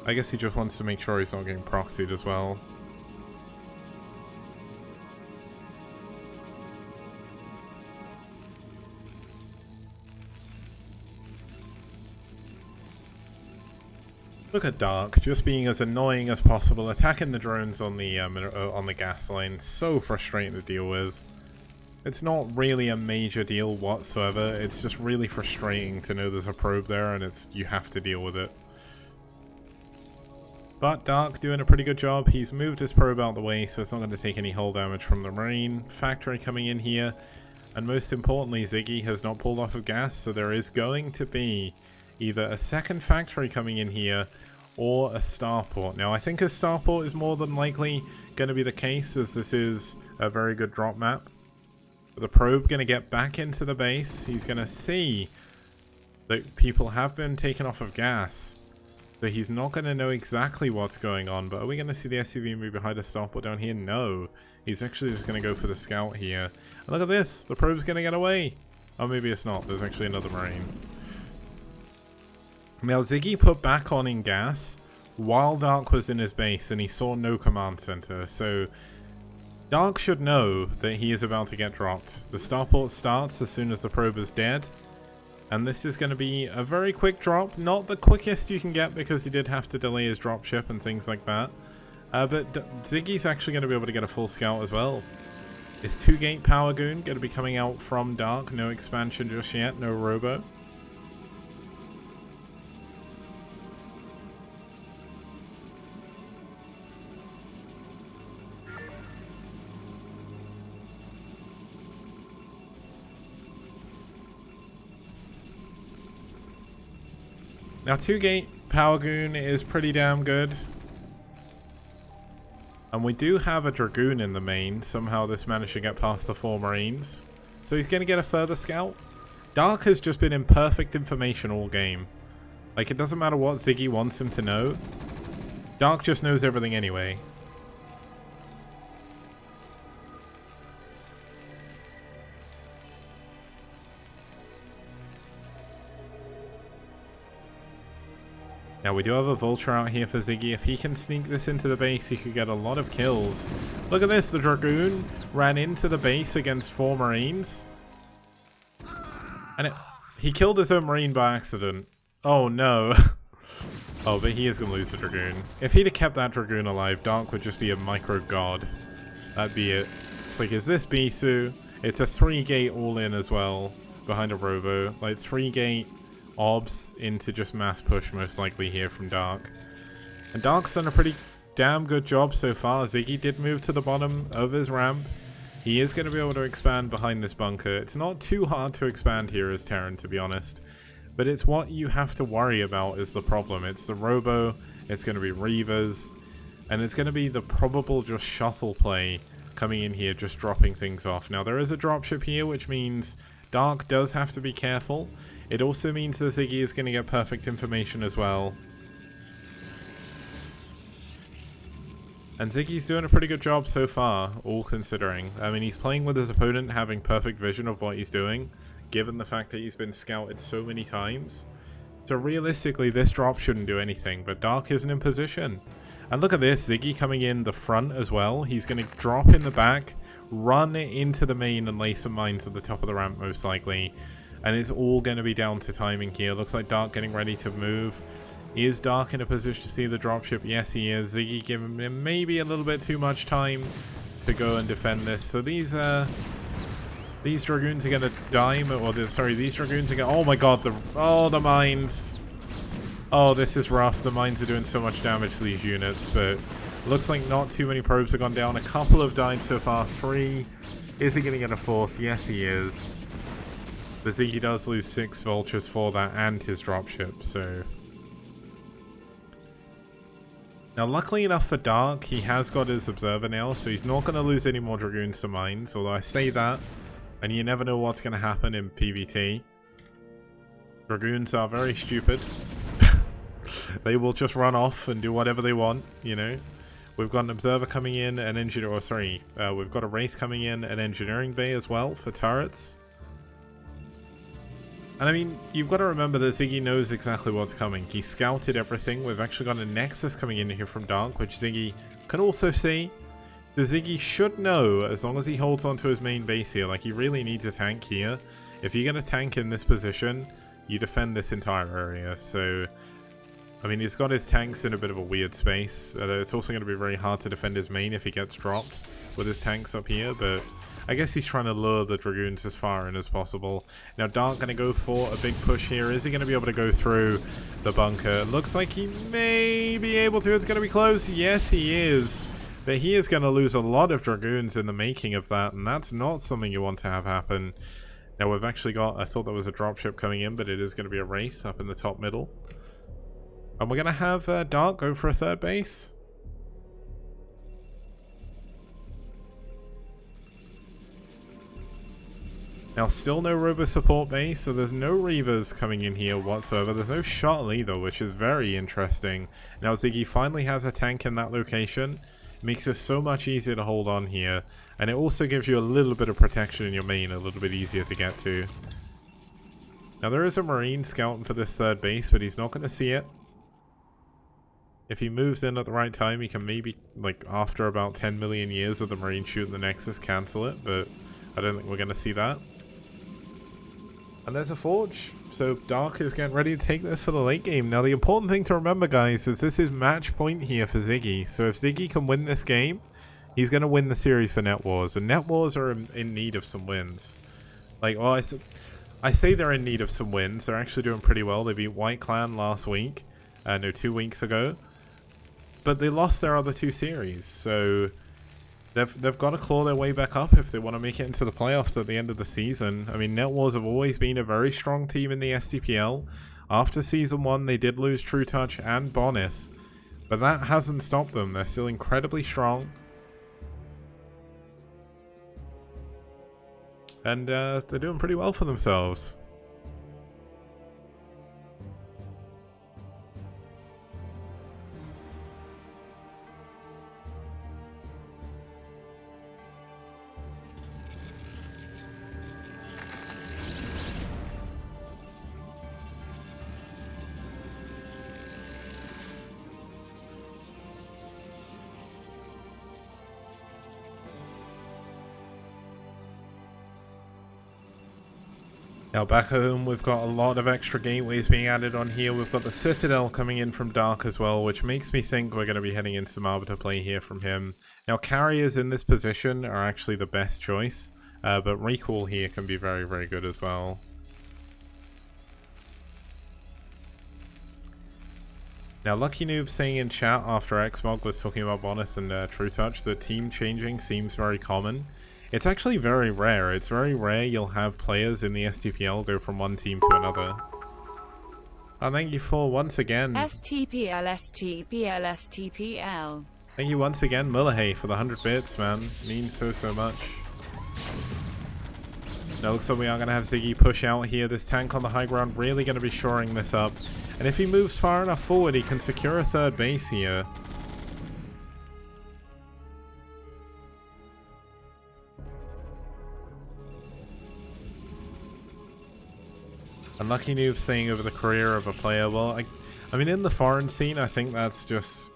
I guess he just wants to make sure he's not getting proxied as well. Look at Dark, just being as annoying as possible, attacking the drones on the gas line. So frustrating to deal with. It's not really a major deal whatsoever. It's just really frustrating to know there's a probe there and you have to deal with it. But Dark doing a pretty good job. He's moved his probe out of the way, so it's not going to take any hull damage from the Marine. Factory coming in here, and most importantly, Ziggy has not pulled off of gas, so there is going to be either a second factory coming in here or a starport. Now, I think a starport is more than likely going to be the case, as this is a very good drop map. But the probe going to get back into the base. He's going to see that people have been taken off of gas, so he's not going to know exactly what's going on. But are we going to see the SCV move behind a starport down here? No. He's actually just going to go for the scout here. And look at this. The probe's going to get away. Oh, maybe it's not. There's actually another Marine. Now, Ziggy put back on in gas while Dark was in his base, and he saw no command center. So Dark should know that he is about to get dropped. The starport starts as soon as the probe is dead, and this is going to be a very quick drop. Not the quickest you can get, because he did have to delay his dropship and things like that. But Ziggy's actually going to be able to get a full scout as well. Is 2-gate Power Goon going to be coming out from Dark? No expansion just yet, no robo. Now, 2-gate Power Goon is pretty damn good. And we do have a Dragoon in the main. Somehow this managed to get past the 4 Marines. So he's going to get a further scout. Dark has just been in perfect information all game. Like, it doesn't matter what Ziggy wants him to know. Dark just knows everything anyway. Now we do have a Vulture out here for Ziggy. If he can sneak this into the base, he could get a lot of kills. Look at this, the Dragoon ran into the base against 4 Marines. And he killed his own Marine by accident. Oh no. Oh, but he is going to lose the Dragoon. If he'd have kept that Dragoon alive, Dark would just be a micro god. That'd be it. It's like, is this Bisu? It's a 3-gate all-in as well, behind a Robo. Like, 3-gate obs into just mass push most likely here from Dark. And Dark's done a pretty damn good job so far. Ziggy did move to the bottom of his ramp. He is going to be able to expand behind this bunker. It's not too hard to expand here as Terran, to be honest. But it's what you have to worry about is the problem. It's the Robo, it's going to be Reavers, and it's going to be the probable just shuttle play coming in here, just dropping things off. Now there is a dropship here, which means Dark does have to be careful. It also means that Ziggy is going to get perfect information as well. And Ziggy's doing a pretty good job so far, all considering. I mean, he's playing with his opponent having perfect vision of what he's doing, given the fact that he's been scouted so many times. So realistically, this drop shouldn't do anything, but Dark isn't in position. And look at this, Ziggy coming in the front as well. He's going to drop in the back, run into the main and lay some mines at the top of the ramp most likely. And it's all going to be down to timing here. Looks like Dark getting ready to move. Is Dark in a position to see the dropship? Yes, he is. Ziggy giving him maybe a little bit too much time to go and defend this. So these Dragoons are going to die. These Dragoons are going to... Oh my god, the mines. Oh, this is rough. The mines are doing so much damage to these units, but looks like not too many probes have gone down. A couple have died so far. 3. Is he going to get a 4th? Yes, he is. The Ziggy does lose 6 vultures for that and his dropship, so... Now, luckily enough for Dark, he has got his Observer now, so he's not going to lose any more Dragoons to mines, although I say that, and you never know what's going to happen in PvT. Dragoons are very stupid. They will just run off and do whatever they want, you know. We've got an Observer coming in, an Engineer, we've got a Wraith coming in, an Engineering Bay as well for turrets. And I mean, you've got to remember that Ziggy knows exactly what's coming. He scouted everything. We've actually got a Nexus coming in here from Dark, which Ziggy can also see. So Ziggy should know, as long as he holds onto his main base here. Like, he really needs a tank here. If you get a tank in this position, you defend this entire area. So, I mean, he's got his tanks in a bit of a weird space. It's also going to be very hard to defend his main if he gets dropped with his tanks up here, but... I guess he's trying to lure the Dragoons as far in as possible. Now, Dark going to go for a big push here. Is he going to be able to go through the bunker? Looks like he may be able to. It's going to be close. Yes, he is. But he is going to lose a lot of Dragoons in the making of that, and that's not something you want to have happen. Now, we've actually got... I thought there was a dropship coming in, but it is going to be a Wraith up in the top middle. And we're going to have Dark go for a 3rd base. Now, still no Robo support base, so there's no Reavers coming in here whatsoever. There's no shuttle either, which is very interesting. Now, Ziggy finally has a tank in that location. Makes it so much easier to hold on here. And it also gives you a little bit of protection in your main, a little bit easier to get to. Now, there is a Marine scouting for this 3rd base, but he's not going to see it. If he moves in at the right time, he can maybe, like, after about 10 million years of the Marine shooting the Nexus, cancel it. But I don't think we're going to see that. And there's a Forge, so Dark is getting ready to take this for the late game. Now, the important thing to remember, guys, is this is match point here for Ziggy. So if Ziggy can win this game, he's going to win the series for NetWars. And NetWars are in need of some wins. Like, well, I say they're in need of some wins. They're actually doing pretty well. They beat White Clan last week. No, 2 weeks ago. But they lost their other 2 series, so... They've got to claw their way back up if they want to make it into the playoffs at the end of the season. I mean, NetWars have always been a very strong team in the STPL. After Season 1, they did lose True Touch and Bonneth. But that hasn't stopped them. They're still incredibly strong. And they're doing pretty well for themselves. Now back home, we've got a lot of extra gateways being added on here. We've got the Citadel coming in from Dark as well, which makes me think we're going to be heading into some Arbiter play here from him. Now carriers in this position are actually the best choice, but recall here can be very, very good as well. Now Lucky Noob saying in chat after Xmog was talking about Bonus and True Touch that team changing seems very common. It's actually very rare. It's very rare you'll have players in the STPL go from one team to another. Oh, thank you for once again. STPL, STPL, STPL. Thank you once again, Mullahay, for the 100 bits, man. Means so much. Now looks like we are going to have Ziggy push out here. This tank on the high ground really going to be shoring this up. And if he moves far enough forward, he can secure a third base here. Unlucky Noob saying over the career of a player. Well, I mean, in the foreign scene, I think that's just...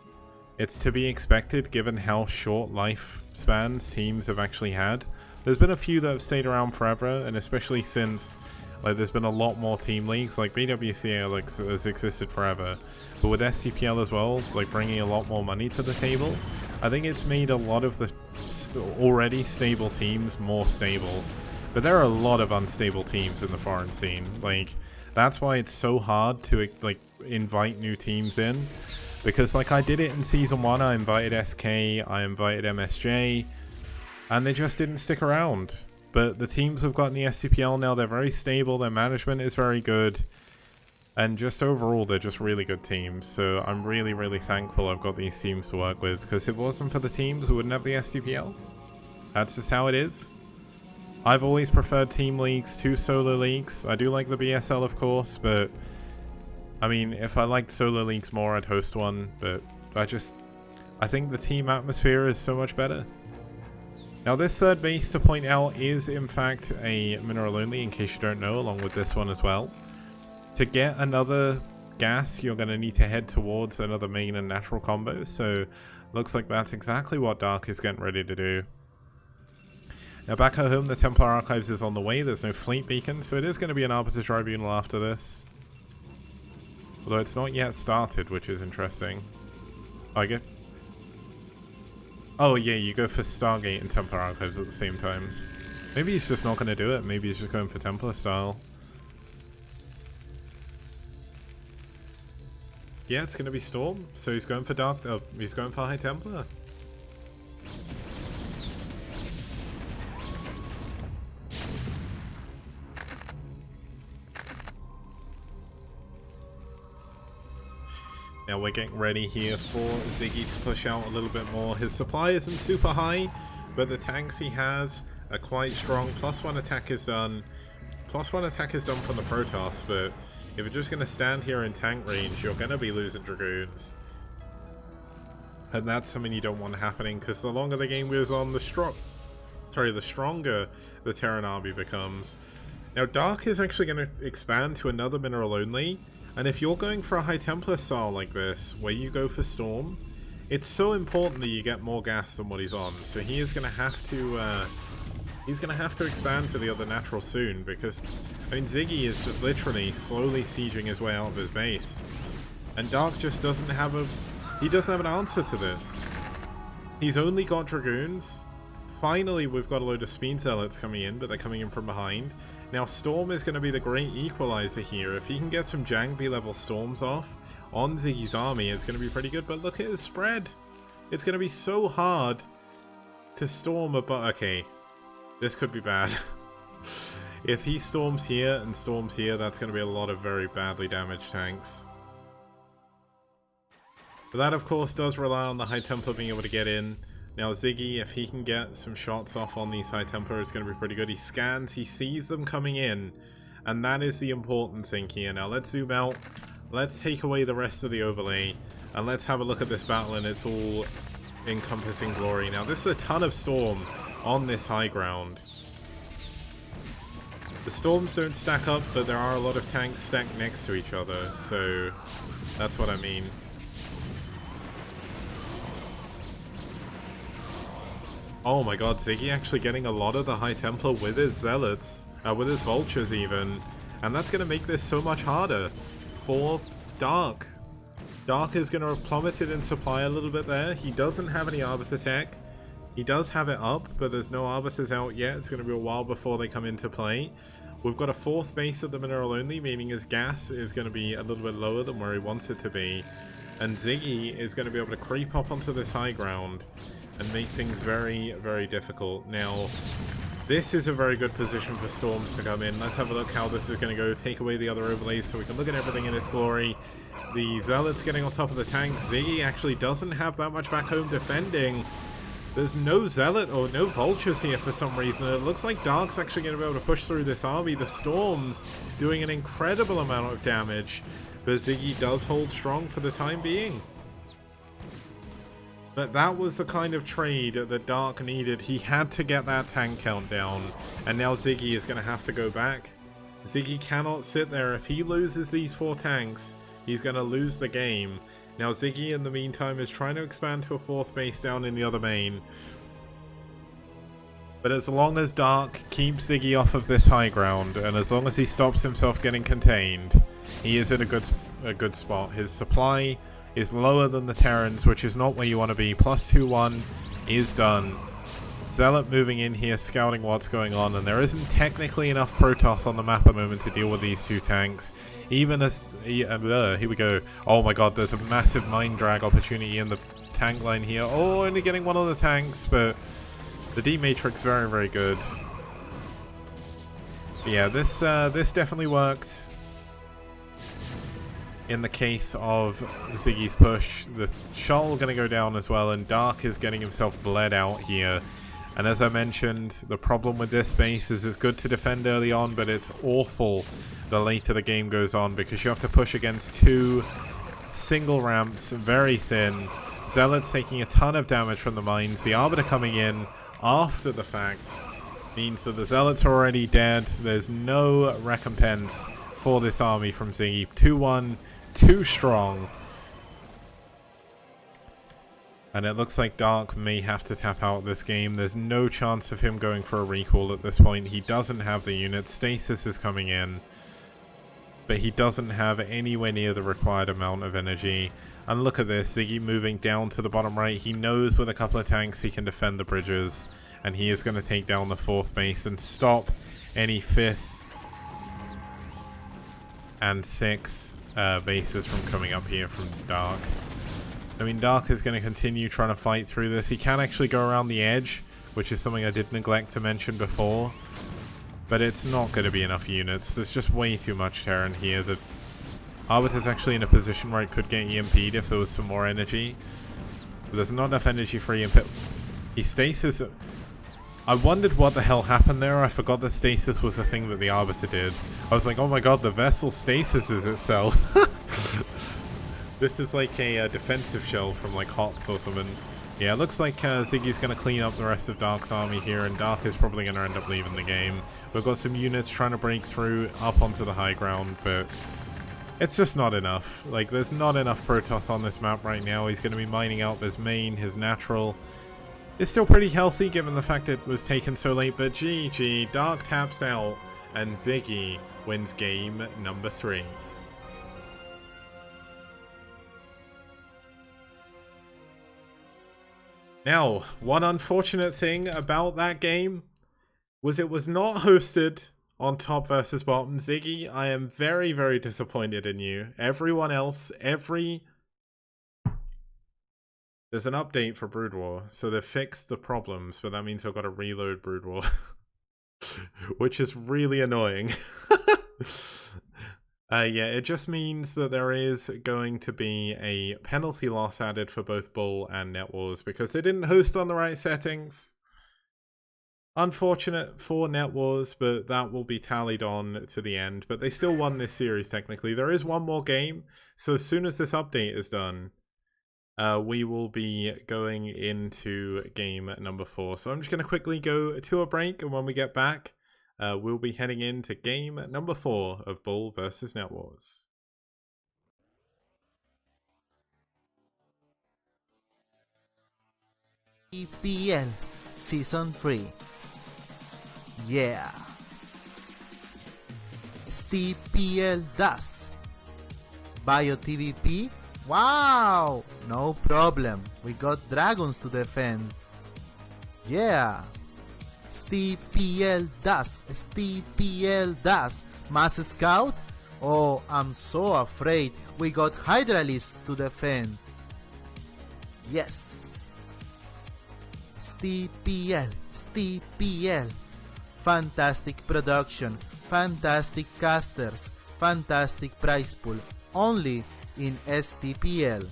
it's to be expected given how short lifespans teams have actually had. There's been a few that have stayed around forever, and especially since like there's been a lot more team leagues. Like BWCA like, has existed forever, but with STPL as well, like bringing a lot more money to the table, I think it's made a lot of the already stable teams more stable. But there are a lot of unstable teams in the foreign scene. Like, that's why it's so hard to like invite new teams in. Because like I did it in Season 1, I invited SK, I invited MSJ, and they just didn't stick around. But the teams we've got in the STPL now, they're very stable, their management is very good, and just overall they're just really good teams. So I'm really, really thankful I've got these teams to work with, because if it wasn't for the teams, we wouldn't have the STPL. That's just how it is. I've always preferred team leagues to solo leagues. I do like the BSL, of course, but I mean, if I liked solo leagues more, I'd host one, but I think the team atmosphere is so much better. Now this third base, to point out, is in fact a mineral only, in case you don't know, along with this one as well. To get another gas, you're going to need to head towards another main and natural combo, so looks like that's exactly what Dark is getting ready to do. Now back at home, the Templar Archives is on the way. There's no fleet beacon, so it is going to be an Arbiter Tribunal after this. Although it's not yet started, which is interesting. Oh, I get... oh yeah, you go for Stargate and Templar Archives at the same time. Maybe he's just not going to do it. Maybe he's just going for Templar style. Yeah, it's going to be Storm. So he's going for Dark... oh, he's going for High Templar. Now we're getting ready here for Ziggy to push out a little bit more. His supply isn't super high, but the tanks he has are quite strong. +1 attack is done. +1 attack is done from the Protoss, but if you're just going to stand here in tank range, you're going to be losing Dragoons. And that's something you don't want happening, because the longer the game goes on, the stronger the Terran army becomes. Now Dark is actually going to expand to another mineral only. And if you're going for a High Templar style like this, where you go for Storm, it's so important that you get more gas than what he's on. So he is going to have to, expand to the other natural soon, because, I mean, Ziggy is just literally slowly sieging his way out of his base. And Dark just doesn't have an answer to this. He's only got Dragoons. Finally, we've got a load of Speed Zealots coming in, but they're coming in from behind. Now Storm is going to be the great equalizer here. If he can get some Jangby level Storms off on Ziggy's army, it's going to be pretty good. But look at his spread. It's going to be so hard to storm a okay, this could be bad. If he storms here and storms here, that's going to be a lot of very badly damaged tanks. But that of course does rely on the High Templar being able to get in. Now Ziggy, if he can get some shots off on these High Templar, it's going to be pretty good. He scans, he sees them coming in, and that is the important thing here. Now let's zoom out, let's take away the rest of the overlay, and let's have a look at this battle in its all encompassing glory. Now this is a ton of Storm on this high ground. The Storms don't stack up, but there are a lot of tanks stacked next to each other, so that's what I mean. Oh my god, Ziggy actually getting a lot of the High Templar with his Zealots. with his vultures even. And that's going to make this so much harder for Dark. Dark is going to have plummeted in supply a little bit there. He doesn't have any Arbiter tech. He does have it up, but there's no Arbiters out yet. It's going to be a while before they come into play. We've got a 4th base at the mineral only, meaning his gas is going to be a little bit lower than where he wants it to be. And Ziggy is going to be able to creep up onto this high ground and make things very, very difficult. Now, this is a very good position for Storms to come in. Let's have a look how this is going to go. Take away the other overlays so we can look at everything in its glory. The Zealots getting on top of the tank. Ziggy actually doesn't have that much back home defending. There's no Zealot or no Vultures here for some reason. It looks like Dark's actually going to be able to push through this army. The Storms doing an incredible amount of damage. But Ziggy does hold strong for the time being. But that was the kind of trade that Dark needed. He had to get that tank count down. And now Ziggy is going to have to go back. Ziggy cannot sit there. If he loses these 4 tanks, he's going to lose the game. Now Ziggy in the meantime is trying to expand to a 4th base down in the other main. But as long as Dark keeps Ziggy off of this high ground, and as long as he stops himself getting contained, he is in a good spot. His supply is lower than the Terrans, which is not where you want to be. Plus 2-1 is done. Zealot moving in here, scouting what's going on, and there isn't technically enough Protoss on the map at the moment to deal with these 2 tanks. Even as... here we go. Oh my god, there's a massive mine drag opportunity in the tank line here. Oh, only getting one of the tanks, but the D-Matrix very, very good. But yeah, this definitely worked. In the case of Ziggy's push, the Shuttle going to go down as well, and Dark is getting himself bled out here. And as I mentioned, the problem with this base is it's good to defend early on, but it's awful the later the game goes on, because you have to push against 2 single ramps, very thin. Zealots taking a ton of damage from the mines. The Arbiter coming in after the fact means that the Zealots are already dead. There's no recompense for this army from Ziggy. 2-1, too strong. And it looks like Dark may have to tap out this game. There's no chance of him going for a recall at this point. He doesn't have the unit. Stasis is coming in, but he doesn't have anywhere near the required amount of energy. And look at this, Ziggy moving down to the bottom right. He knows with a couple of tanks he can defend the bridges, and he is going to take down the 4th base and stop any 5th and 6th bases from coming up here from Dark. I mean, Dark is going to continue trying to fight through this. He can actually go around the edge, which is something I did neglect to mention before. But it's not going to be enough units. There's just way too much Terran here. The Arbiter's actually in a position where it could get EMP'd if there was some more energy. But there's not enough energy for EMP. He stasis. I wondered what the hell happened there. I forgot that stasis was the thing that the Arbiter did. I was like, oh my god, the vessel stasises itself. This is like a defensive shell from like HOTS or something. Yeah, it looks like Ziggy's going to clean up the rest of Dark's army here, and Dark is probably going to end up leaving the game. We've got some units trying to break through up onto the high ground, but it's just not enough. Like, there's not enough Protoss on this map right now. He's going to be mining out his main, his natural. It's still pretty healthy given the fact it was taken so late, but GG, Dark taps out, and Ziggy wins game number 3. Now, one unfortunate thing about that game was it was not hosted on top versus bottom. Ziggy, I am very, very disappointed in you. Everyone else, there's an update for Brood War, so they've fixed the problems, but that means I've got to reload Brood War, which is really annoying. Yeah, it just means that there is going to be a penalty loss added for both BuLL and NetWars because they didn't host on the right settings. Unfortunate for NetWars, but that will be tallied on to the end. But they still won this series technically. There is one more game, so as soon as this update is done, we will be going into game number 4. So I'm just going to quickly go to a break, and when we get back, we'll be heading into game number 4 of BuLL versus NetWars. STPL Season 3. Yeah. STPL does. Bio TVP? Wow! No problem. We got dragons to defend. Yeah. STPL does. STPL does. Mass Scout? Oh, I'm so afraid. We got Hydralisk to defend. Yes. STPL. STPL. Fantastic production. Fantastic casters. Fantastic prize pool. Only in STPL.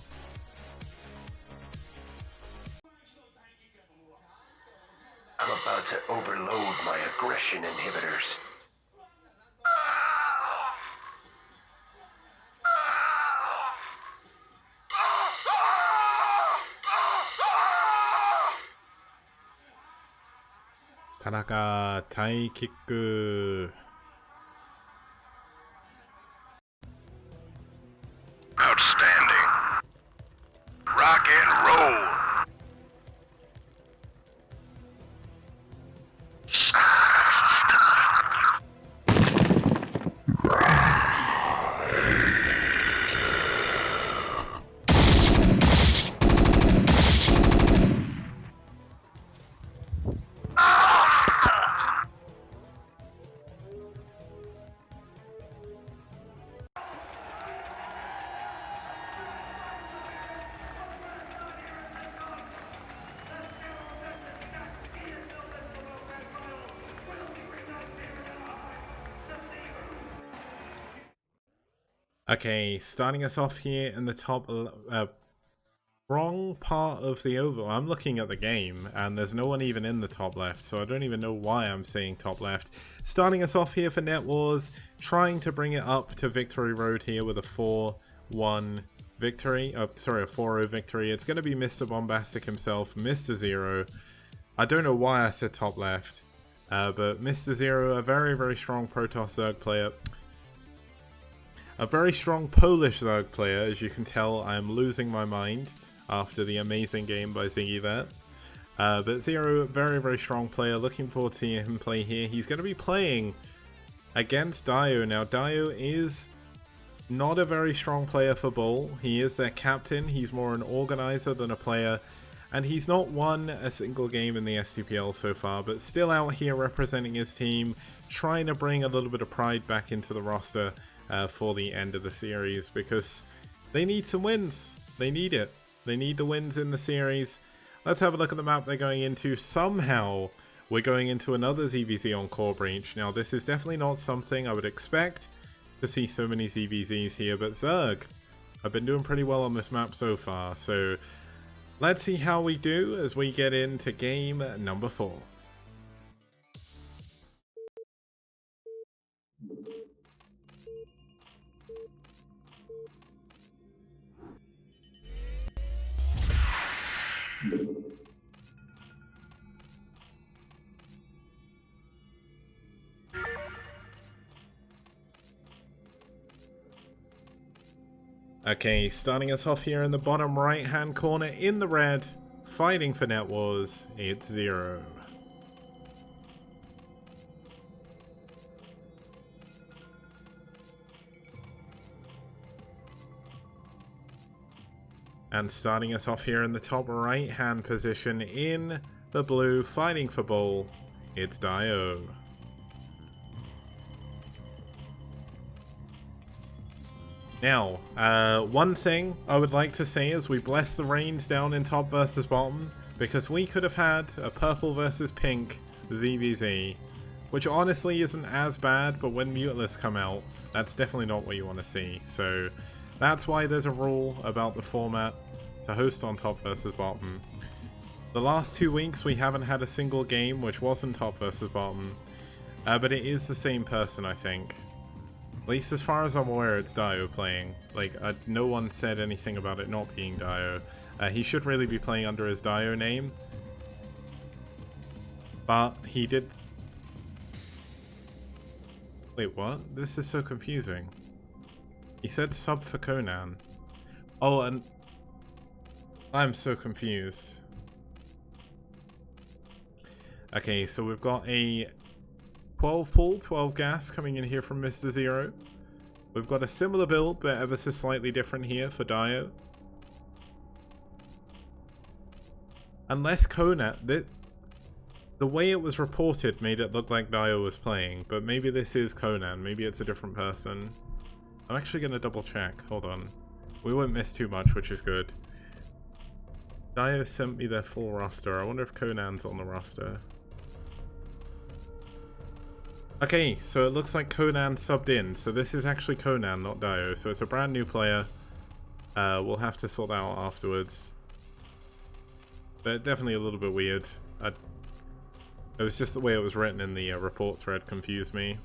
I'm about to overload my aggression inhibitors. Tanaka Tai Kick. Outstanding. Rock and roll. Okay, starting us off here in the top wrong part of the oval. I'm looking at the game and there's no one even in the top left, so I don't even know why I'm saying top left. Starting us off here for NetWars, trying to bring it up to victory road here with a 4-1 victory. Sorry, a 4-0 victory. It's going to be Mr. Bombastic himself, Mr. Zero. I don't know why I said top left, but Mr. Zero, a very, very strong Protoss Zerg player. A very strong Polish Zerg player. As you can tell, I am losing my mind after the amazing game by Ziggy there. But Zero, very, very strong player. Looking forward to seeing him play here. He's going to be playing against Dio. Now, Dio is not a very strong player for BuLL. He is their captain. He's more an organizer than a player. And he's not won a single game in the STPL so far, but still out here representing his team, trying to bring a little bit of pride back into the roster for the end of the series, because they need some wins. They need it. They need the wins in the series. Let's have a look at the map they're going into. Somehow we're going into another ZVZ on Core Breach. Now, this is definitely not something I would expect to see so many ZVZs here, but Zerg have been doing pretty well on this map so far. So let's see how we do as we get into game number 4. Okay, starting us off here in the bottom right hand corner in the red, fighting for NetWars, it's Zero. And starting us off here in the top right hand position in the blue, fighting for BuLL, it's Dio. Now, one thing I would like to say is we bless the reins down in top versus bottom, because we could have had a purple versus pink ZVZ, which honestly isn't as bad, but when Muteless come out, that's definitely not what you want to see. So that's why there's a rule about the format to host on top versus bottom. The last 2 weeks we haven't had a single game which wasn't top versus bottom, but it is the same person, I think. At least as far as I'm aware, it's Dio playing. Like, no one said anything about it not being Dio. He should really be playing under his Dio name. But he did... Wait, what? This is so confusing. He said sub for Conan. Oh, and... I'm so confused. Okay, so we've got a 12 pull, 12 gas coming in here from Mr. Zero. We've got a similar build, but ever so slightly different here for Dio. Unless Conan... The way it was reported made it look like Dio was playing, but maybe this is Conan. Maybe it's a different person. I'm actually going to double check. Hold on. We won't miss too much, which is good. Dio sent me their full roster. I wonder if Conan's on the roster. Okay, so it looks like Conan subbed in. So this is actually Conan, not Dio. So it's a brand new player. We'll have to sort that out afterwards. But definitely a little bit weird. It was just the way it was written in the report thread confused me.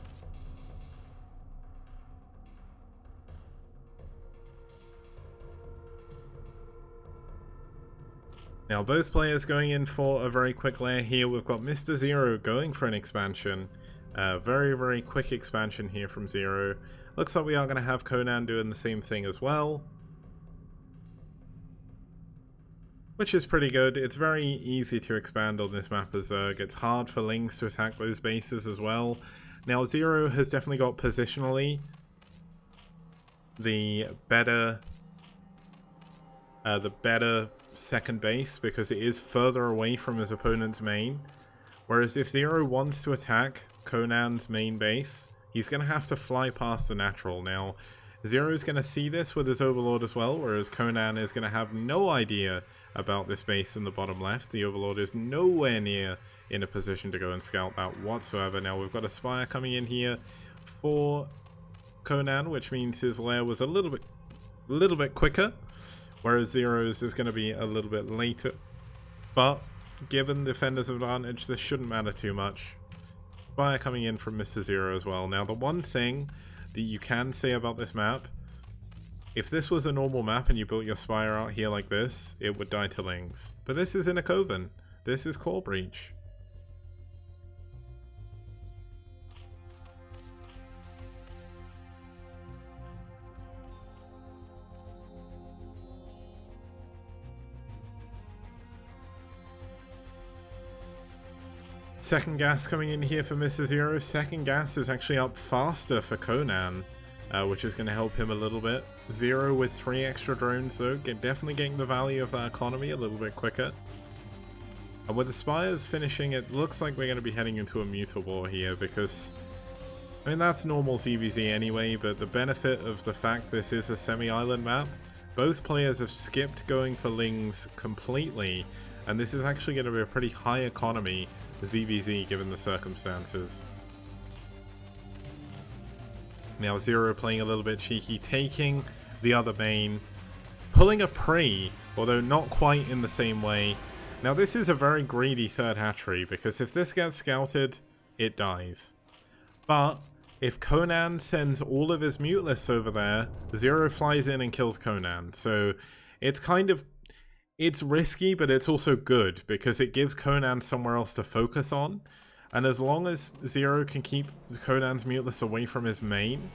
Now both players going in for a very quick layer here. We've got Mr. Zero going for an expansion. Very, very quick expansion here from Zero. Looks like we are going to have Conan doing the same thing as well. Which is pretty good. It's very easy to expand on this map as it gets hard for Lings to attack those bases as well. Now Zero has definitely got positionally the better second base because it is further away from his opponent's main. Whereas if Zero wants to attack Conan's main base, he's going to have to fly past the natural. Now Zero's going to see this with his Overlord as well, whereas Conan is going to have no idea about this base in the bottom left. The Overlord is nowhere near in a position to go and scout that whatsoever. Now we've got a Spire coming in here for Conan, which means his lair was a little bit quicker, whereas Zero's is going to be a little bit later. But given Defender's advantage, this shouldn't matter too much. Spire coming in from Mr. Zero as well. Now the one thing that you can say about this map, if this was a normal map and you built your Spire out here like this, it would die to Lings. But this is in a Coven. This is Core Breach. Second gas coming in here for Mr. Zero. Second gas is actually up faster for Conan, which is going to help him a little bit. Zero with 3 extra drones though, definitely getting the value of that economy a little bit quicker. And with the Spires finishing, it looks like we're going to be heading into a Muta War here because, I mean, that's normal ZVZ anyway, but the benefit of the fact this is a semi-island map, both players have skipped going for Lings completely, and this is actually going to be a pretty high economy ZVZ given the circumstances. Now Zero playing a little bit cheeky, taking the other main, pulling a Pre, although not quite in the same way. Now this is a very greedy third hatchery, because if this gets scouted, it dies. But if Conan sends all of his Mutalists over there, Zero flies in and kills Conan. So it's kind of, it's risky, but it's also good, because it gives Conan somewhere else to focus on. And as long as Zero can keep Conan's Mutalists away from his main,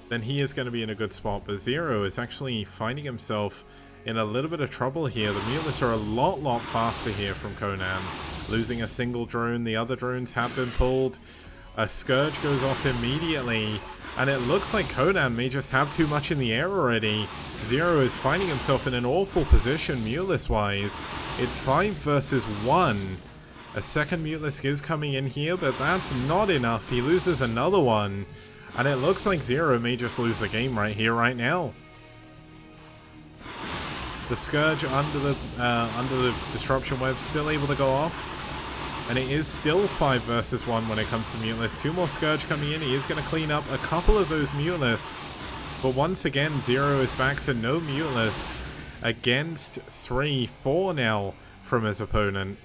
then he is going to be in a good spot. But Zero is actually finding himself in a little bit of trouble here. The Mutalists are a lot faster here from Conan. Losing a single drone, the other drones have been pulled. A Scourge goes off immediately, and it looks like Conan may just have too much in the air already. Zero is finding himself in an awful position Mutalist-wise. It's 5 versus 1. A second Mutalist is coming in here, but that's not enough. He loses another one, and it looks like Zero may just lose the game right here, right now. The Scourge under the Disruption Web still able to go off. And it is still 5 versus 1 when it comes to Mutalists. 2 more Scourge coming in. He is going to clean up a couple of those Mutalists. But once again, Zero is back to no Mutalists against 3-4 now from his opponent.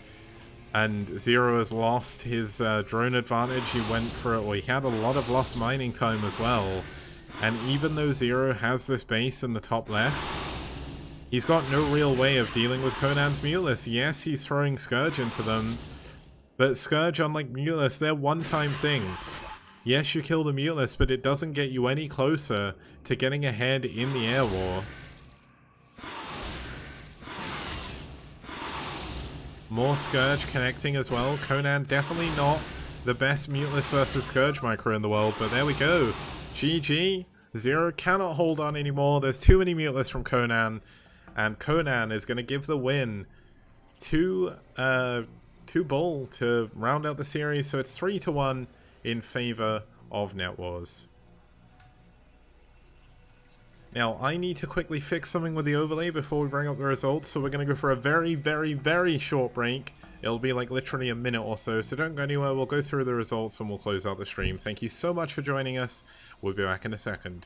And Zero has lost his drone advantage. He went for it. Well, he had a lot of lost mining time as well. And even though Zero has this base in the top left, he's got no real way of dealing with Conan's Mutalists. Yes, he's throwing Scourge into them. But Scourge, unlike Mutalist, they're one-time things. Yes, you kill the Mutalist, but it doesn't get you any closer to getting ahead in the air war. More Scourge connecting as well. Conan definitely not the best Muteless versus Scourge micro in the world, but there we go. GG. Zero cannot hold on anymore. There's too many Muteless from Conan, and Conan is going to give the win to BuLL to round out the series. So it's 3-1 in favor of NetWars. Now, I need to quickly fix something with the overlay before we bring up the results, so we're going to go for a very, very, very short break. It'll be like literally a minute or so, so don't go anywhere. We'll go through the results and we'll close out the stream. Thank you so much for joining us. We'll be back in a second.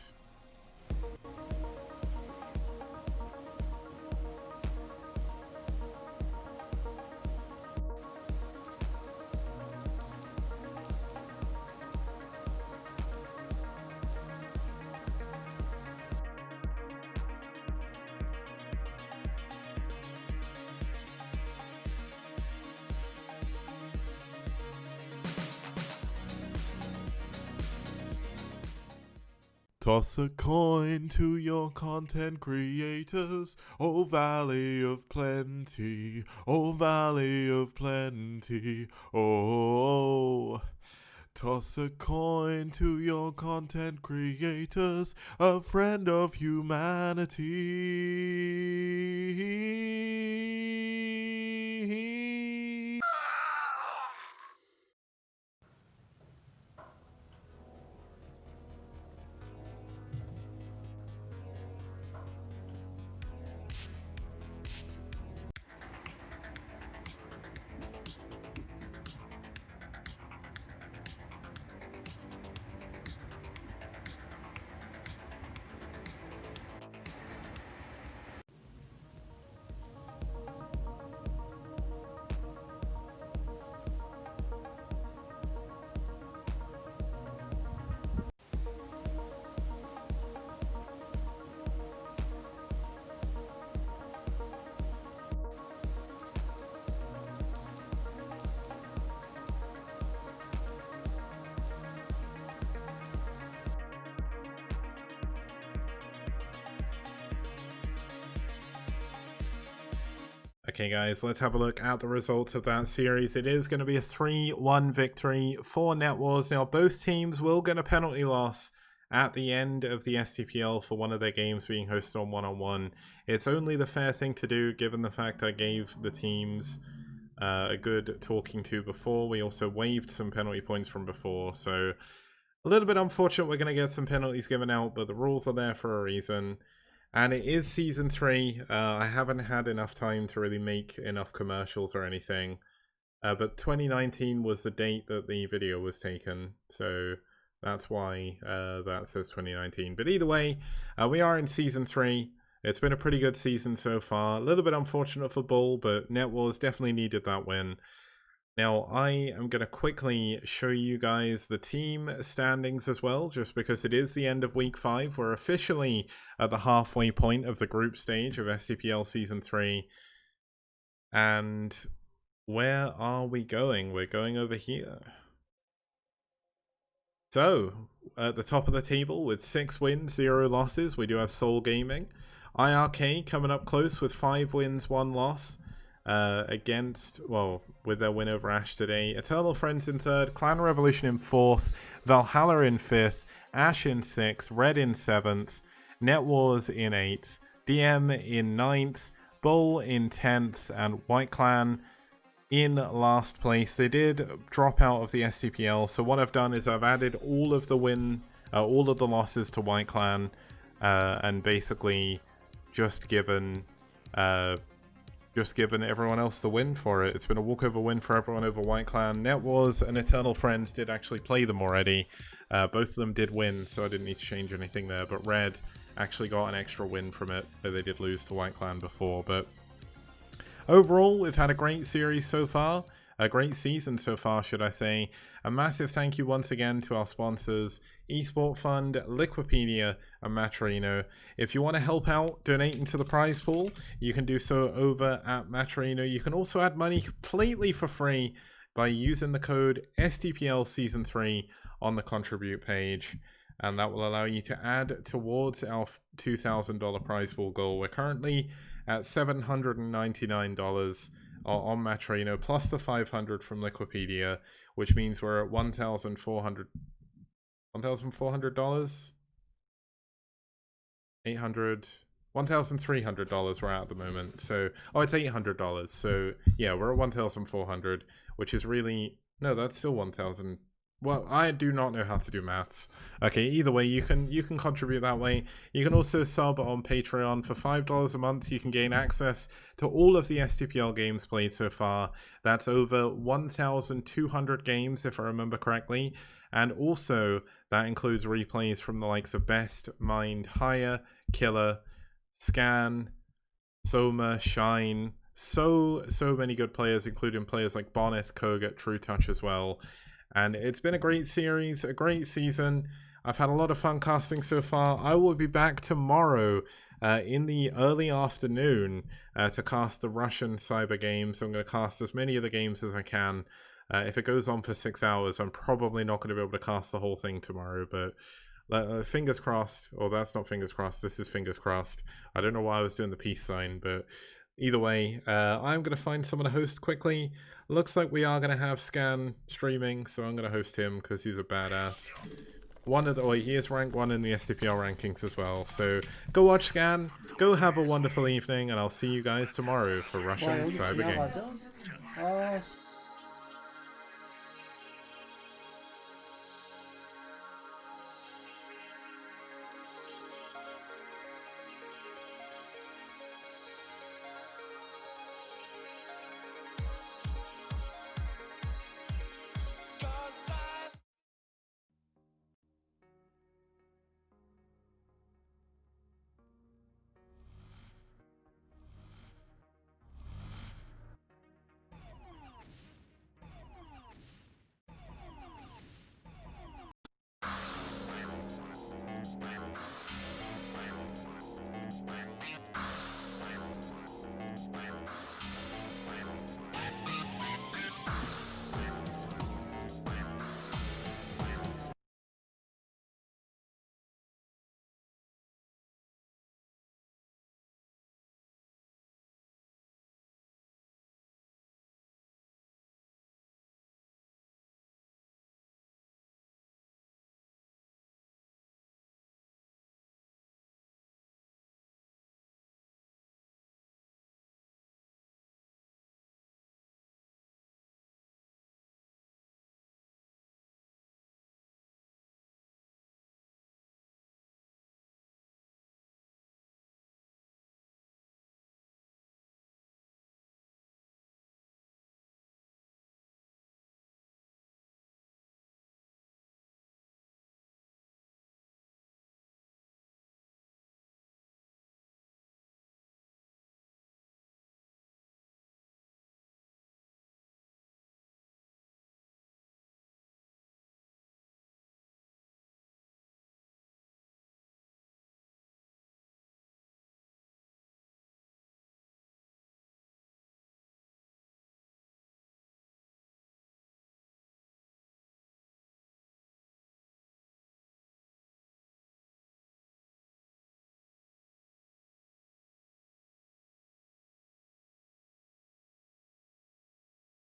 Toss a coin to your content creators, oh Valley of Plenty, oh Valley of Plenty, oh. Toss a coin to your content creators, a friend of humanity. Okay guys, let's have a look at the results of that series. It is going to be a 3-1 victory for NetWars. Now both teams will get a penalty loss at the end of the STPL for one of their games being hosted on one-on-one. It's only the fair thing to do given the fact I gave the teams a good talking to before. We also waived some penalty points from before, so a little bit unfortunate we're going to get some penalties given out, but the rules are there for a reason. And it is Season 3. I haven't had enough time to really make enough commercials or anything. But 2019 was the date that the video was taken. So that's why that says 2019. But either way, we are in Season 3. It's been a pretty good season so far. A little bit unfortunate for BuLL, but NetWars definitely needed that win. Now, I am going to quickly show you guys the team standings as well, just because it is the end of Week 5. We're officially at the halfway point of the group stage of STPL Season 3. And where are we going? We're going over here. So, at the top of the table with 6 wins, 0 losses, we do have Soul Gaming. IRK coming up close with 5 wins, 1 loss. With their win over Ash today. Eternal Friends in 3rd, Clan Revolution in 4th, Valhalla in 5th, Ash in 6th, Red in 7th, NetWars in 8th, DM in 9th, BuLL in 10th, and White Clan in last place. They did drop out of the STPL, so what I've done is I've added all of the losses to White Clan, and basically just given everyone else the win for it. It's been a walkover win for everyone over White Clan. NetWars and Eternal Friends did actually play them already. Both of them did win, so I didn't need to change anything there. But Red actually got an extra win from it, though they did lose to White Clan before. But overall, we've had a great series so far. A great season so far, should I say. A massive thank you once again to our sponsors, Esport Fund, Liquipedia, and Matcherino. If you want to help out donating to the prize pool, you can do so over at Matcherino. You can also add money completely for free by using the code STPL Season 3 on the contribute page. And that will allow you to add towards our $2,000 prize pool goal. We're currently at $799. on Matrino, plus the 500 from Liquipedia, which means we're at $1,400. $1,300 we're at the moment. So, oh, it's $800. So, yeah, we're at 1,400, which is really, no, that's still 1,000. Well, I do not know how to do maths. Okay, either way, you can contribute that way. You can also sub on Patreon for $5 a month. You can gain access to all of the STPL games played so far. That's over 1,200 games, if I remember correctly. And also, that includes replays from the likes of Best, Mind, Higher, Killer, Scan, Soma, Shine. So many good players, including players like Bonneth, Kogat, True Touch as well. And it's been a great series, a great season. I've had a lot of fun casting so far. I will be back tomorrow in the early afternoon to cast the Russian cyber games. I'm going to cast as many of the games as I can. If it goes on for 6 hours, I'm probably not going to be able to cast the whole thing tomorrow, but fingers crossed. Or that's not fingers crossed, this is fingers crossed. I don't know why I was doing the peace sign, but either way, I'm going to find someone to host quickly. Looks like we are going to have Scan streaming, so I'm going to host him because he's a badass. He is rank 1 in the STPL rankings as well. So go watch Scan, go have a wonderful evening, and I'll see you guys tomorrow for Russian Cyber Games.